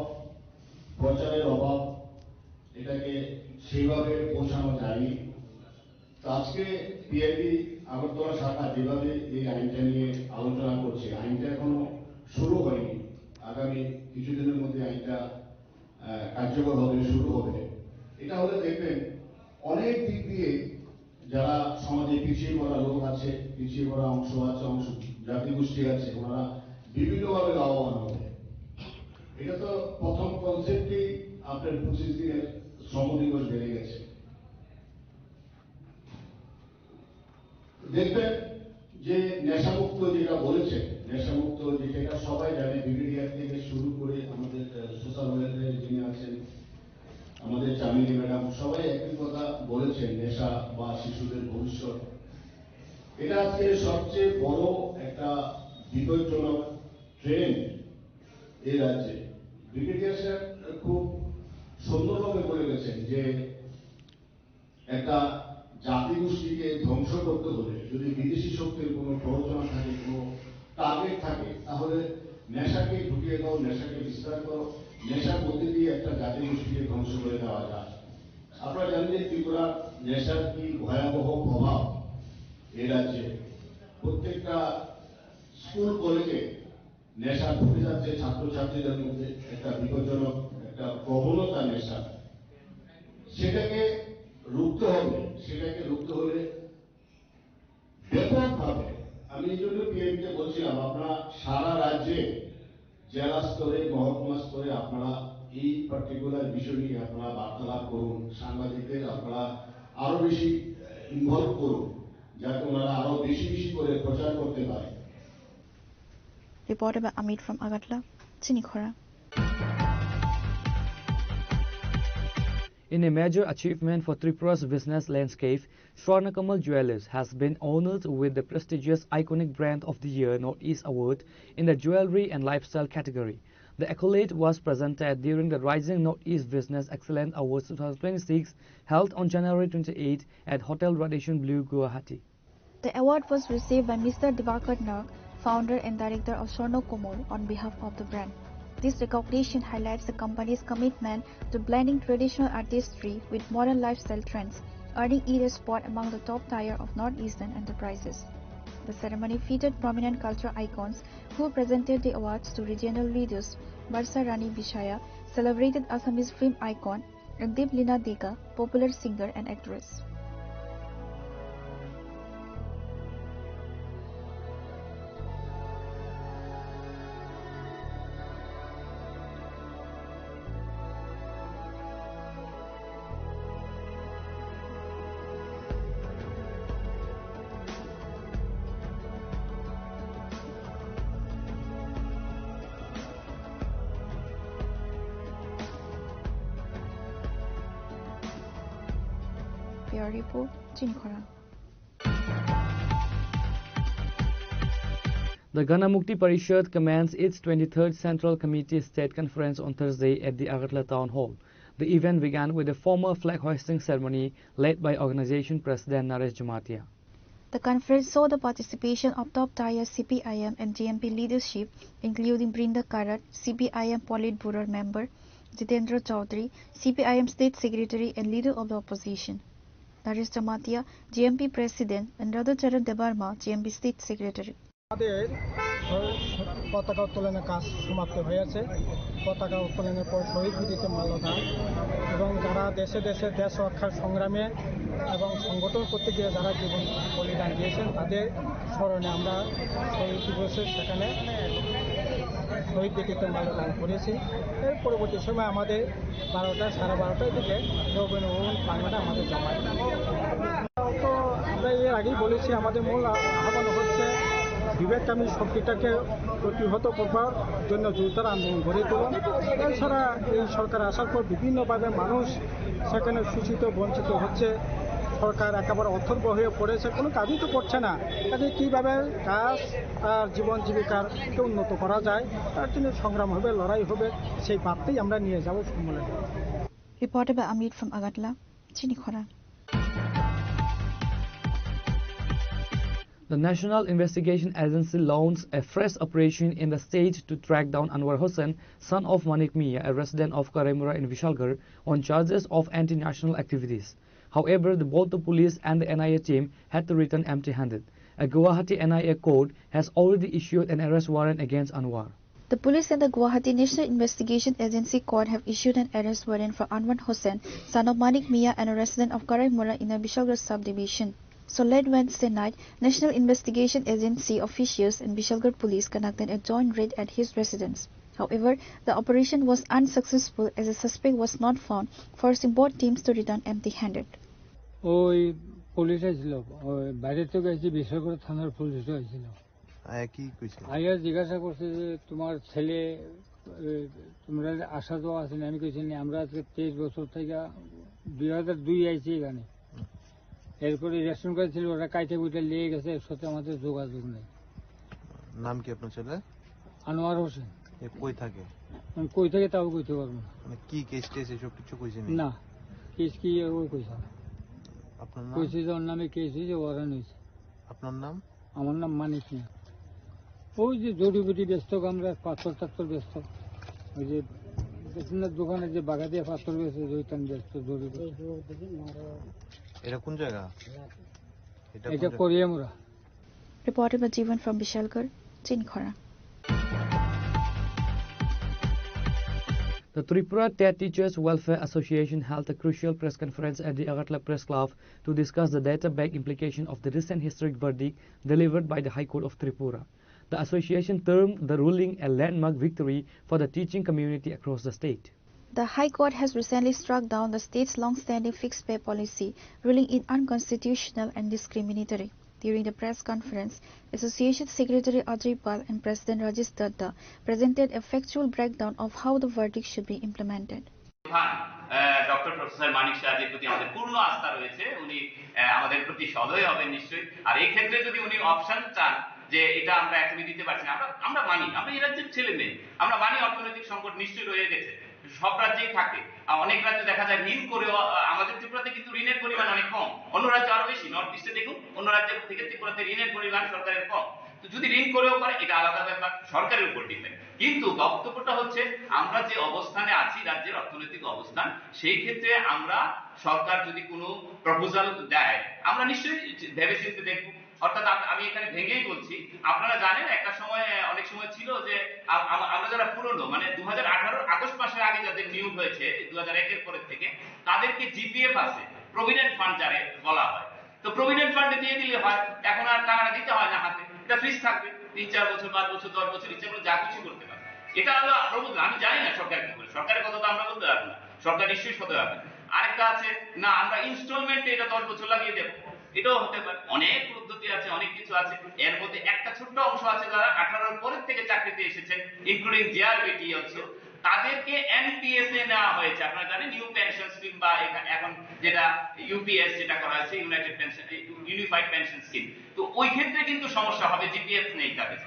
প্রচারের অভাব, এটাকে সেইভাবে পৌঁছানো যায়নি। তো আজকে পিআইবি আগরতলা শাখা যেভাবে এই আইনটা নিয়ে আলোচনা করছে, আইনটা এখনো শুরু হয়নি, আগামী কিছুদিনের মধ্যে আইনটা কার্যকর হবে, শুরু হবে। এটা হলে দেখবেন অনেক দিক দিয়ে যারা সমাজে পিছিয়ে পড়া লোক আছে, পিছিয়ে পড়া অংশ আছে, জাতিগোষ্ঠী আছে, ওনারা বিভিন্নভাবে লাভবান হবে। এটা তো প্রথম কনসেপ্টেই আপনার 25 দিনের শ্রম দিবস বেড়ে গেছে। দেখবেন যে নেশামুক্ত যেটা বলেছেন, নেশামুক্ত যেটা সবাই জানে, ব্রিগেডিয়ার থেকে শুরু করে আমাদের সোশ্যাল ওয়েলফেয়ার যিনি আছেন, আমাদের চামিনী ম্যাডাম, সবাই একই কথা বলেছেন, নেশা বা শিশুদের ভবিষ্যৎ। এটা আজকে সবচেয়ে বড় একটা বিপজ্জনক ট্রেন্ড এই রাজ্যে। ব্রিগেডিয়ার সাহেব খুব সুন্দরভাবে বলে গেছেন যে একটা জাতিগোষ্ঠীকে ধ্বংস করতে হলে যদি বিদেশি শক্তির কোনো প্ররোচনা থাকে, কোনো টার্গেট থাকে, তাহলে নেশাকে ঢুকিয়ে দাও, নেশাকে বিস্তার করো, নেশার মধ্যে দিয়ে একটা জাতিগোষ্ঠীকে ধ্বংস করে দেওয়া যায়। আপনারা জানেন যে ত্রিপুরার নেশার কি ভয়াবহ প্রভাব এই রাজ্যে। প্রত্যেকটা স্কুল কলেজে নেশা ঢুকে যাচ্ছে ছাত্রছাত্রীদের মধ্যে, একটা বিপজ্জনক একটা প্রবণতা নেশা। সেটাকে রুখতে হবে, সেটাকে রুখতে হলে ব্যাপকভাবে, আমি এই জন্য পিএমকে বলছিলাম, আপনারা সারা রাজ্যে জেলা স্তরে মহকুমা স্তরে আপনারা এই পার্টিকুলার বিষয় নিয়ে আপনারা বার্তালাপ করুন, সাংবাদিকদের আপনারা আরো বেশি ইনভলভ করুন, যাতে ওনারা আরো বেশি বেশি করে প্রচার করতে পারে। Reported by Amit from Agartala, Chinikhora. In a major achievement for Tripura's business landscape, Swarnakamal Jewellers has been honored with the prestigious Iconic Brand of the Year Northeast Award in the Jewelry and Lifestyle category. The accolade was presented during the Rising Northeast Business Excellence Awards 2026 held on January 28 at Hotel Radisson Blu, Guwahati. The award was received by Mr. Divakar Nag, founder and director of Swarnakamal, on behalf of the brand. This recognition highlights the company's commitment to blending traditional artistry with modern lifestyle trends, earning it a spot among the top tier of Northeastern enterprises. The ceremony featured prominent cultural icons who presented the awards to regional leaders. Barsa Rani Bishaya, celebrated Assamese film icon, and Deeplina Deka, popular singer and actress. Bureau Report, Chinikhora. The Ganamukti Parishad commenced its 23rd Central Committee State Conference on Thursday at the Agartala Town Hall. The event began with a formal flag hoisting ceremony led by organization president Naresh Jumatia. The conference saw the participation of top-tier CPIM and GMP leadership, including Brinda Karat, CPIM Politburo member, Jitendra Chaudhary, CPIM State Secretary and Leader of the Opposition, Naresh Jumatia, GMP President, and Radhacharan Debarma, GMP State Secretary. আমাদের পতাকা উত্তোলনের কাজ সমাপ্ত হয়েছে। পতাকা উত্তোলনের পর শহীদ বেদিতে মাল্যদান এবং যারা দেশে দেশে দেশ রক্ষার সংগ্রামে এবং সংগঠন করতে গিয়ে যারা জীবন বলিদান দিয়েছেন তাদের স্মরণে আমরা শহীদ দিবসে সেখানে শহীদ বেদিতে মাল্যদান করেছি। এর পরবর্তী সময় আমাদের 12টার দিকে রবীন্দ্রভবন প্রাঙ্গণে আমাদের জমা। তো আমরা এর আগেই বলেছি আমাদের মূল আহ্বান হচ্ছে বিবেককামী শক্তিটাকে প্রতিহত করবার জন্য জোরদার আন্দোলন গড়ে তোলা। এছাড়া এই সরকার আসার পর বিভিন্নভাবে মানুষ সেখানে শোষিত বঞ্চিত হচ্ছে। সরকার একেবারে অথর্ব হয়ে পড়েছে, কোনো কাজই তো করছে না। কাজে কীভাবে কাজ তার জীবন জীবিকাকে উন্নত করা যায় তার জন্য সংগ্রাম হবে, লড়াই হবে, সেই বার্তাই আমরা নিয়ে যাব সম্মেলনে। Reported by Amit from Agartala, Chinikhora. The National Investigation Agency launched a fresh operation in the state to track down Anwar Hussain, son of Manik Mia, a resident of Karaimura in Vishalgarh, on charges of anti-national activities. However, both the police and the NIA team had to return empty-handed. A Guwahati NIA court has already issued an arrest warrant against Anwar. The police and the Guwahati National Investigation Agency court have issued an arrest warrant for Anwar Hussain, son of Manik Mia and a resident of Karaimura in the Vishalgarh subdivision. So late Wednesday night, National Investigation Agency officials and Vishalgarh police conducted a joint raid at his residence. However, the operation was unsuccessful as the suspect was not found, forcing both teams to return empty-handed. ওই police আসছিল, ওই বাইরে থেকে এসে বিশ্বকর থানার police আসছিল। কি কইছে? আইয়া জিজ্ঞাসা করছে যে তোমার ছেলে তোমরা আশা তো আসেনি। আমি কইছি আমরা আজকে 23 বছর থেকে 2002 আইছি এখানে। এরপরে রেশন কার্ড ছিল, ওরা কাইটে বুইটে নিয়ে গেছে, এর সাথে আমাদের যোগাযোগ নেই। নাম কি আপনার ছেলে? আনোয়ার হোসেন। কই থাকে? আমি কই থেকে তাও কইতে পারবো না। কি কেস টেস এসব কিছু কইছে না, কেস কি ওই কইছে না। আপনার নাম? কইছে যে ওর নামে কেস হয়েছে, ওয়ারেন্ট হয়েছে। আপনার নাম? আমার নাম মানিক মিয়া। ওই যে জড়িবুটি ব্যস্ত, আমরা পাথর টাথর ব্যস্ত। ওই যে দোকানে যে বাগা দিয়ে পাথর বেছে ওইটান ব্যস্ত জড়িবুটি। এটা কোন জায়গা? এটা কোরিয়ামুরা। Reported by Jeevan from Vishalgarh, Chinikhora. The Tripura TET Teachers Welfare Association held a crucial press conference at the Agartala Press Club to discuss the data-backed implication of the recent historic verdict delivered by the High Court of Tripura. The association termed the ruling a landmark victory for the teaching community across the state. The High Court has recently struck down the state's long-standing fixed pay policy, ruling it unconstitutional and discriminatory. During the press conference, Association Secretary Ajay Pal and President Rajesh Datta presented a factual breakdown of how the verdict should be implemented. Doctor professor Manik সাহেবের প্রতি আমাদের পূর্ণ আস্থা রয়েছে। উনি আমাদের প্রতি সদয় হবেন নিশ্চয়ই। আর এই ক্ষেত্রে যদি উনি অপশন চান যে এটা আমরা এখনই দিতে পারছি না, আমরা মানি, আমরা এই রাজ্যের ছেলে মেয়ে, আমরা মানি অর্থনৈতিক সংকট নিশ্চয়ই রয়ে গেছে, সব রাজ্যেই থাকে। অনেক রাজ্যে দেখা যায় ঋণ করেও, আমাদের ত্রিপুরাতে কিন্তু ঋণের পরিমাণ অনেক কম, অন্য রাজ্যে আরো বেশি। নর্থ ইস্টে দেখুন, অন্য রাজ্যের থেকে ত্রিপুরাতে ঋণের পরিমাণ সরকারের কম। তো যদি ঋণ করেও করে এটা আলাদা ব্যাপার, সরকারের উপর ডিপেন্ড। কিন্তু বক্তব্যটা হচ্ছে আমরা যে অবস্থানে আছি, রাজ্যের অর্থনৈতিক অবস্থান, সেই ক্ষেত্রে আমরা সরকার যদি কোনো প্রপোজাল দেয় আমরা নিশ্চয়ই ভেবেচিন্তে দেখবো। অর্থাৎ আমি এখানে ভেঙেই বলছি, আপনারা জানেন একটা সময়, অনেক সময় ছিল যে আমরা যারা পুরনো, মানে 2018 আগস্ট মাসের আগে যাদের নিয়োগ হয়েছে 2001-এর পরের থেকে, তাদেরকে জিপিএফ আছে, প্রভিডেন্ট ফান্ড যারে বলা হয়। তো প্রভিডেন্ট ফান্ডে দিয়ে দিলে হয়, এখন আর টাকাটা দিতে হয় না হাতে, এটা ফ্রিজ থাকবে 3-4 বছর, 5 বছর, 10 বছর, ইচ্ছা করে যা কিছু করতে পারে। এটা হলো প্রপোজাল। আমি জানি না সরকার কি করে, সরকারের কথা তো আমরা বলতে পারবো না, সরকার নিশ্চয়ই সদয় হবে। আরেকটা আছে না, আমরা ইনস্টলমেন্টে এটা 10 বছর লাগিয়ে দেবো, এটাও হতে পারে। অনেক পদ্ধতি আছে, অনেক কিছু আছে। এর মধ্যে একটা ছোট্ট অংশ আছে যারা 18-এর পরের থেকে চাকরিতে এসেছেন, ইনক্লুডিং জেআরবিটি অংশ, তাদেরকে এনপিএস এ নেওয়া হয়েছে। আপনারা জানেন নিউ পেনশন স্কিম, বা এখন যেটা ইউপিএস যেটা করা হয়েছে, United pension, unified pension scheme. তো ওই ক্ষেত্রে কিন্তু সমস্যা হবে, জিপিএফ নেই তাদের,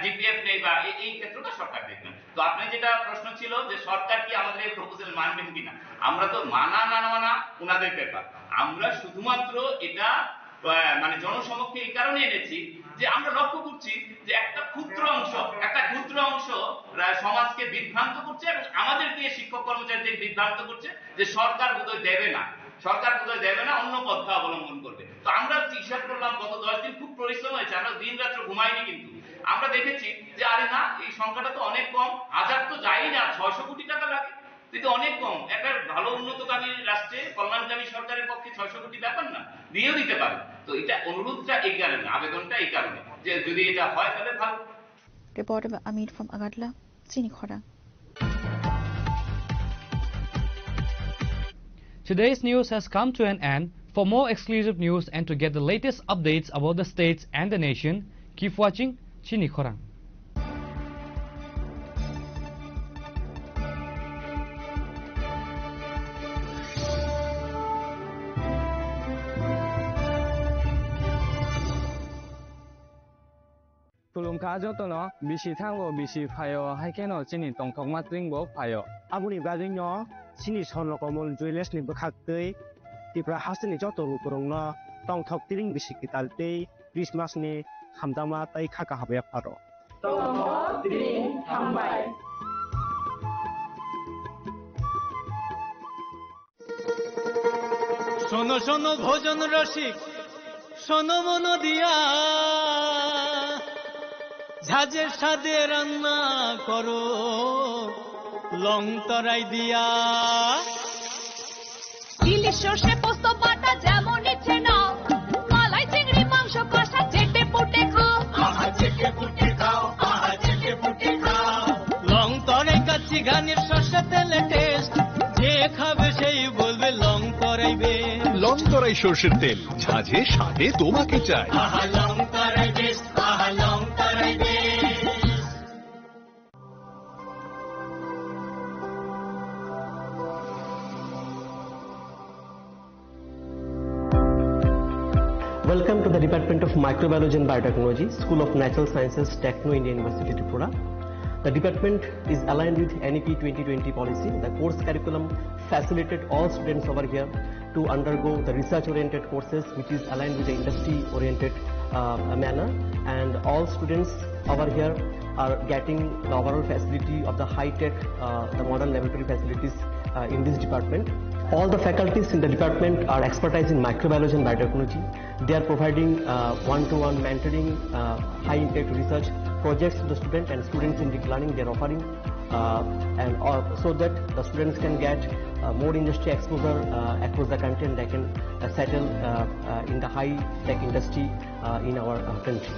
জিপিএফ নেই, বা এই ক্ষেত্রটা সরকার দেখবেন। তো আপনি যেটা প্রশ্ন ছিল যে সরকার কি আমাদের এই প্রপোজাল মানবেন কিনা, আমরা তো মানা না মানা ওনাদের ব্যাপার। আমরা শুধুমাত্র এটা মানে জনসমক্ষে এই কারণে এনেছি যে আমরা লক্ষ্য করছি যে একটা ক্ষুদ্র অংশ সমাজকে বিভ্রান্ত করছে এবং আমাদেরকে শিক্ষক কর্মচারীদের বিভ্রান্ত করছে যে সরকার বোধহয় দেবে না, অন্য পথ অবলম্বন করবে। তো আমরা হিসাব করলাম গত 10 দিন খুব পরিশ্রম হয়েছে, আমরা দিন রাত্র ঘুমাইনি, কিন্তু আমরা দেখেছি যে আরে না, এই সংখ্যাটা তো অনেক কম, 1000 তো যাই না, 600 কোটি টাকা লাগে, কিন্তু অনেক কম। একটা ভালো উন্নতকামী রাষ্ট্রে, কল্যাণকামী সরকারের পক্ষে 600 কোটি ব্যাপার না, দিয়েও দিতে পারে। তো এটা অনুরোধটা এই কারণে, আবেদনটা এই কারণে যে যদি এটা হয় তাহলে ভালো। Reporter by Amit from Agadla, Chinikhora. Today's news has come to an end. For more exclusive news and to get the latest updates about the states and the nation, keep watching Chinikhora. Tulum kajo to no bisi thango bisi phayo haikeno chini tongthok matring bo phayo abuni gajing no chini sonno komol joyles ni bkhaktai tipra hasni joto rukurong no tongthok tiring bisi kitalte Christmas ni hamdama tai khaka habe pharo tongthok tiring hambai শোনো শোনো ভোজন রসিক, শোনো মন দিয়া, ঝাঁঝের স্বাদে রান্না করো লং তরাই দিয়া। ইলিশ সর্ষে পোস্ত বাটা যেমন ইচ্ছে নাও, মালাই চিংড়ি মাংস কষা চেটে পুটে খাও, আহা চেটে পুটে খাও, আহা চেটে পুটে খাও। লং তরাই কাচ্চি ঘানির সর্ষে তেলে টেস্ট, যে খাবে সেই বলবে লং তরাইবে। লং তরাই সর্ষের তেল, ঝাঁঝে স্বাদে তোমাকে চাই। আহা লং তরাই বেস্ট, আহা long Terai best. Welcome to the Department of Microbiology and Biotechnology, School of Natural Sciences, Techno India University, Tripura. The department is aligned with NEP 2020 policy. The course curriculum facilitated all students over here to undergo the research-oriented courses, which is aligned with the industry-oriented manner. And all students over here are getting the overall facility of the high-tech, the modern laboratory facilities in this department. All the faculties in the department are expertise in microbiology and biotechnology. They are providing one-to-one mentoring, high-impact research projects to the student, and students in deep learning they are offering, so that the students can get more industry exposure across the country, and they can settle in the high-tech industry in our country.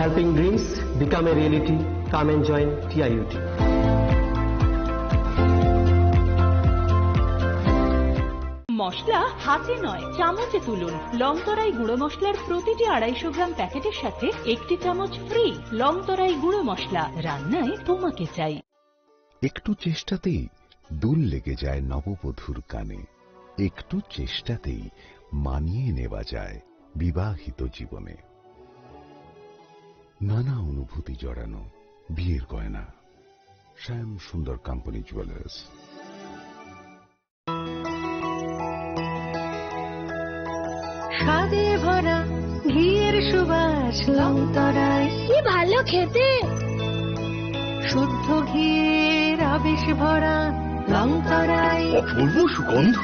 Helping dreams become a reality. Come and join TIUT. মশলা হাতে নয় চামচে তুলুন। লংতরাই গুঁড়ো মশলার প্রতিটি 250 গ্রাম প্যাকেটের সাথে 1টি চামচ ফ্রি। লংতরাই গুঁড়ো মশলা, রান্নায় তোমাকে চাই। একটু চেষ্টাতেই দুল লেগে যায় নববধূর কানে, একটু চেষ্টাতেই মানিয়ে নেওয়া যায় বিবাহিত জীবনে। নানা অনুভূতি জড়ানো বিয়ের গয়না, শ্যাম সুন্দর কোম্পানি জুয়েলার্স। স্বাদে ভরা ঘিয়ের সুবাস লংতরায়, কি ভালো খেতে। শুদ্ধ ঘিয়ের আবেশ ভরা লংতরায়, অপূর্ব সুগন্ধ।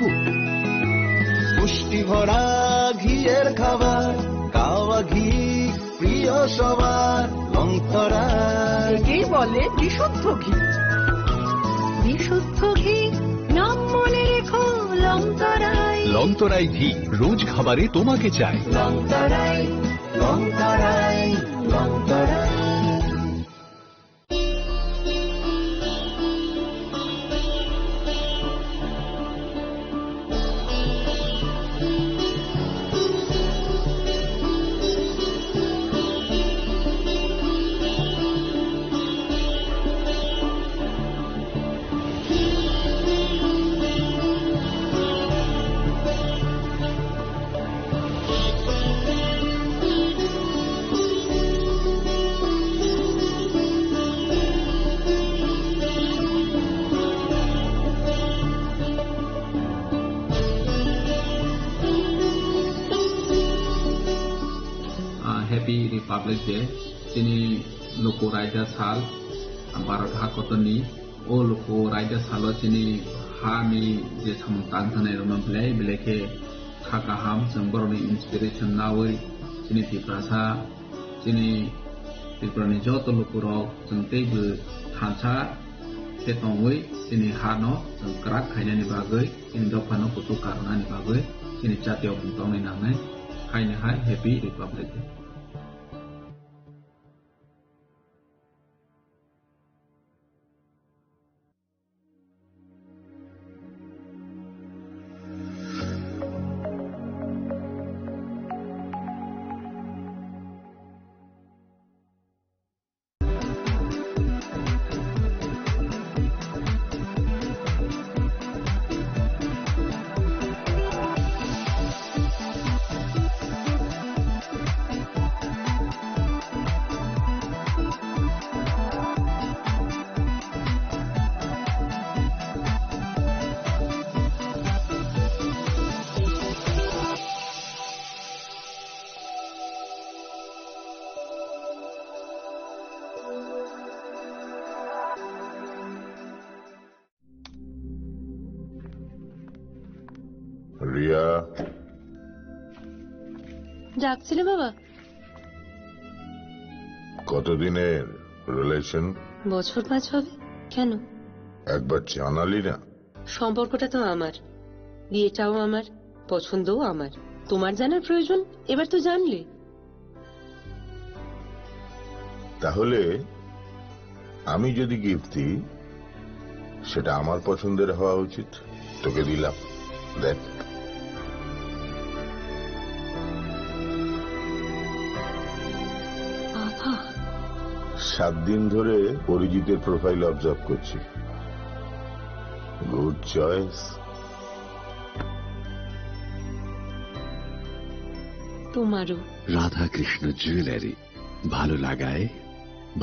পুষ্টি ভরা ঘিয়ের খাবার, কাওয়া ঘি প্রিয় সবার লংতরায়। একেই বলে বিশুদ্ধ ঘি। বিশুদ্ধ ঘি নাম মনে রেখো লংতরায়। লংতরাই ঘি রোজ খাবারে তোমাকে চাই। লংতরাই, লংতরাই, লংতরাই। যে তিনি লোক রাইডা সাল 12 হাকতনি ও লোক রাইডা সাল তিনি হানি যে samtang thanai romang beleke khakaham jangborni inspiration nawi তিনি টিপ্রাসা তিনি ত্রিপুরানি যত লোকরক जों teibo thansa ketongoi তিনি hano जों krak khainani bagoi তিনি dofano kutu karnani bagoi তিনি jatiyo bungtongni nangnai haini hai happy republic day. Riya ডাকছিলে বাবা? কতদিনের রিলেশন? বছর 5 হবে। কেন? একবার জানালি না? সম্পর্কটা তো আমার, বিয়েটাও আমার, পছন্দও আমার। তোমার জানার প্রয়োজন এবার তো জানলে। তাহলে আমি যদি গিফট দিই সেটা আমার পছন্দের হওয়া উচিত। তোকে দিলাম, দেখ। বাবা, 7 দিন ধরে অরিজিতের প্রোফাইল অবজার্ভ করছি। Good choice. তোমারও। রাধাকৃষ্ণ জুয়েলারি, ভালো লাগায়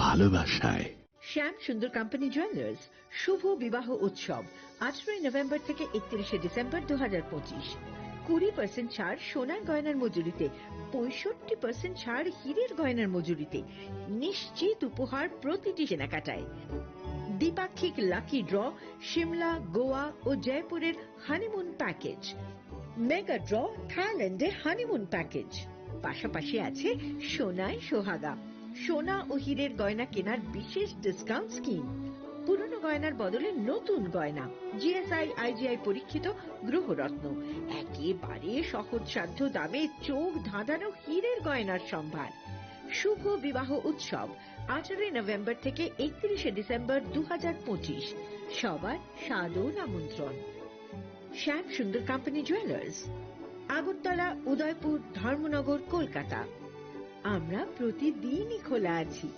ভালোবাসায়। শ্যাম সুন্দর কোম্পানি জুয়েলার্স শুভ বিবাহ উৎসব 18 নভেম্বর থেকে 31 ডিসেম্বর 2025। 20% ছাড় সোনার গয়নার মজুরিতে, 65% ছাড় হীরের গয়নার মজুরিতে, নিশ্চিত উপহার প্রতিটি কেনাকাটায়। দ্বিপাক্ষিক লাকি ড্র, শিমলা, গোয়া ও জয়পুরের হানিমুন প্যাকেজ, মেগা ড্র থাইল্যান্ডে হানিমুন প্যাকেজ। পাশাপাশি আছে সোনায় সোহাগা, সোনা ও হীরের গয়না কেনার বিশেষ ডিসকাউন্ট স্কিম। পুরনো গয়নার বদলে নতুন গয়না, জিএসআই আইজিআই পরীক্ষিত গ্রহরত্ন, একেবারে সহজসাধ্য দামে চোখ ধাঁধানো হীরের গয়নার সম্ভার। শুভ বিবাহ উৎসব 18 নভেম্বর থেকে 31 ডিসেম্বর 2025। সবার সাদর আমন্ত্রণ। শ্যাম সুন্দর কোম্পানি জুয়েলার্স, আগরতলা, উদয়পুর, ধর্মনগর, কলকাতা। আমরা প্রতিদিনই খোলা আছি।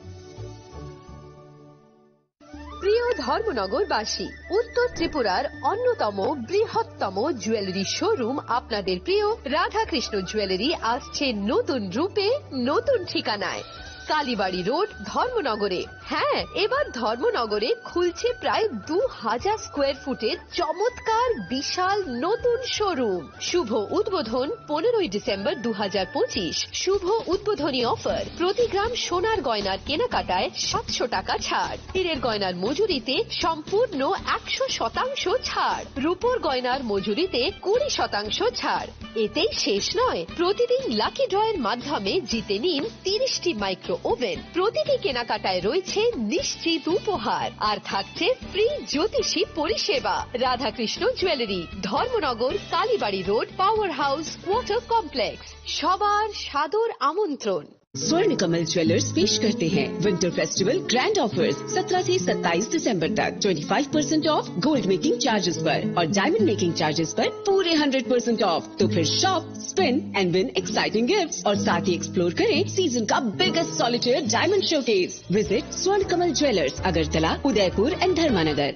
প্রিয় ধর্মনগরবাসী, উত্তর ত্রিপুরার অন্যতম বৃহত্তম জুয়েলারি শোরুম আপনাদের প্রিয় রাধাকৃষ্ণ জুয়েলারি আসছে নতুন রূপে, নতুন ঠিকানায়। কালীবাড়ি রোড, ধর্মনগরে। হ্যাঁ, এবার ধর্মনগরে খুলছে প্রায় 2000 স্কোয়ার ফুটের চমৎকার বিশাল নতুন শোরুম। শুভ উদ্বোধন 15 ডিসেম্বর 2025। শুভ উদ্বোধনী অফার, প্রতি গ্রাম সোনার গয়নার কেনাকাটায় 700 টাকা ছাড়, হীরের গয়নার মজুরিতে সম্পূর্ণ 100% ছাড়, রূপোর গয়নার মজুরিতে 20% ছাড়। এতেই শেষ নয়, প্রতিদিন লাকি ড্রয়ের মাধ্যমে জিতে নিন 30টি মাইক্রো ওভেন। প্রতিটি কেনাকাটায় রয়েছে নিশ্চিত উপহার, আর থাকছে ফ্রি জ্যোতিষী পরিষেবা। Radhakrishna jewellery, Dharmanagar, Kalibari road, power house, water complex. সবার সাদর আমন্ত্রণ। स्वर्ण कमल ज्वेलर्स पेश करते हैं विंटर फेस्टिवल ग्रैंड ऑफर्स 17 से 27 दिसंबर तक। 25% ऑफ गोल्ड मेकिंग चार्जेस पर और डायमंड मेकिंग चार्जेस पर पूरे 100% ऑफ। तो फिर shop, spin and win exciting gifts और साथ ही एक्सप्लोर करें सीजन का biggest solitaire diamond showcase. Visit Swarna Kamal jewellers, Agartala, Udaipur and Dharmanagar.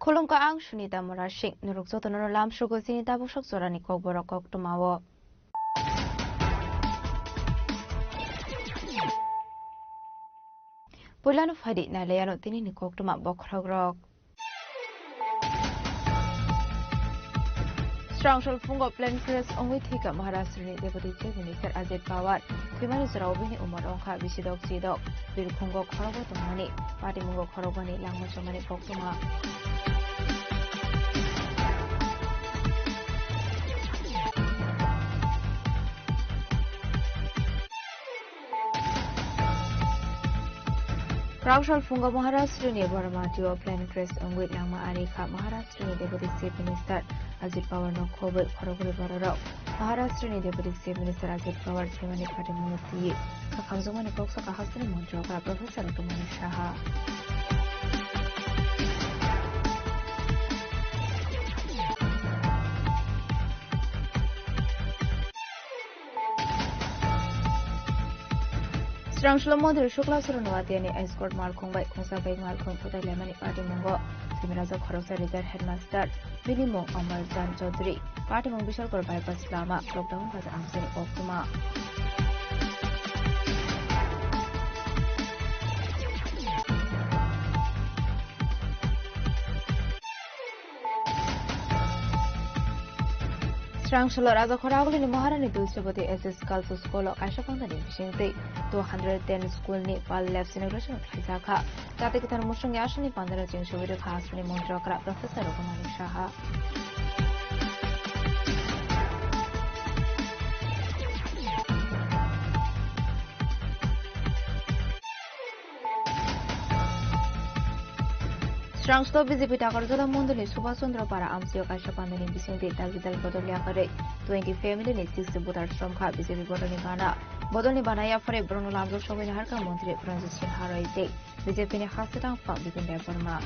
Kolongka ang Sunita Morashik, Nuruksoto Nolam Sugo Sinita Busok Sorani Kogborok Tumawo. Pulan of Hadit Nalayano Tini Koktuma Bokrogrok. Strangshol Fungo Plan Chris Only Tika Maharashtra Deputy Chief Minister Ajit Pawar, Timanis Robini Umaronka Bishidok Sidok, Bill Kongo Korobo Tomani, Party Mungo Korobani, Langmachamani Koktuma. Strangshol Fungo Maharashtra Bormatio Plan Chris Ongwit Langma Arika Maharashtra Deputy Chief Minister Ajit Pawar no Kobe Koroguri Bararo Maharashtra Deputy Chief Minister Ajit Pawar Semani Party Munisi Kakamzomani Koksa Kahasani Montroka Professor Tumani Shaha Strangshol Model Shukla Surunwatiani Escort Malkong by Konsa by Malkong Puta Lemani Party Mungo Simiraza Korosa Rizal Headmaster Bilimo Amar Jan Chaudhary Party Mung Bishal Kor Bypass Lama Lockdown Baza Amsani Oktuma Strangshol Raza Koraguli ni Maharani Dulceboti SS Kalsu School Kashapanda ni Bishinti 210 School ni Pal Left Integration Kizaka Kati Kitan Mushung Yashani Pandara Jing Shuvidu Khasani Montrakra Professor Okamani Shaha Strangshol BJP Takarzola Mundani Subhasundra Para Amsio Kashapanda ni Bishinti Dagidal Bodolia Kare 20 family ni 60 Buddha Shramka BJP Bodoni Gana Bodoni Banaya Fare Bruno Lamzo Shobin Harka Montri Francis Haraite BJP ni Hasitang Fa Bikin Burma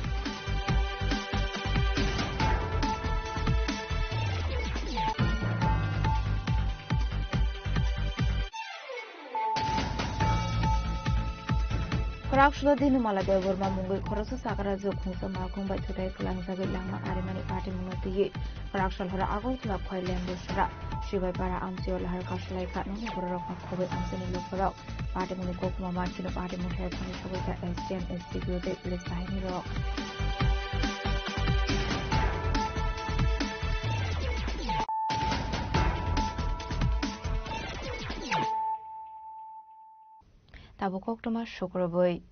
Korabshlo Dinu Malade Burma Mungu Korosu Sakara Zukunsa Malkong by Today Kulang Zabi Lama Arimani Party Munati Korabshal Hora Agol Club Koilan Bushra Shiva Para Amsio Lahar Kashlaika no Burok Kobe Amsani Lokorok Party Muniko Mamachino Party Munher Panishavika SDM SDQ Police Bahini Rock Tabukok Thomas Shukroboy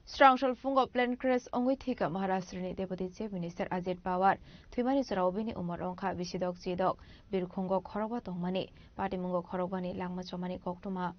Strangshol Fungo Plan Chris Ongwithika Maharashtra Deputy Chief Minister Ajit Pawar Thimani Sarobini Umaronka Bishidok Sidok Bir Kongo Koroba Tongmani Party Mungo Korobani Langmachamani Koktuma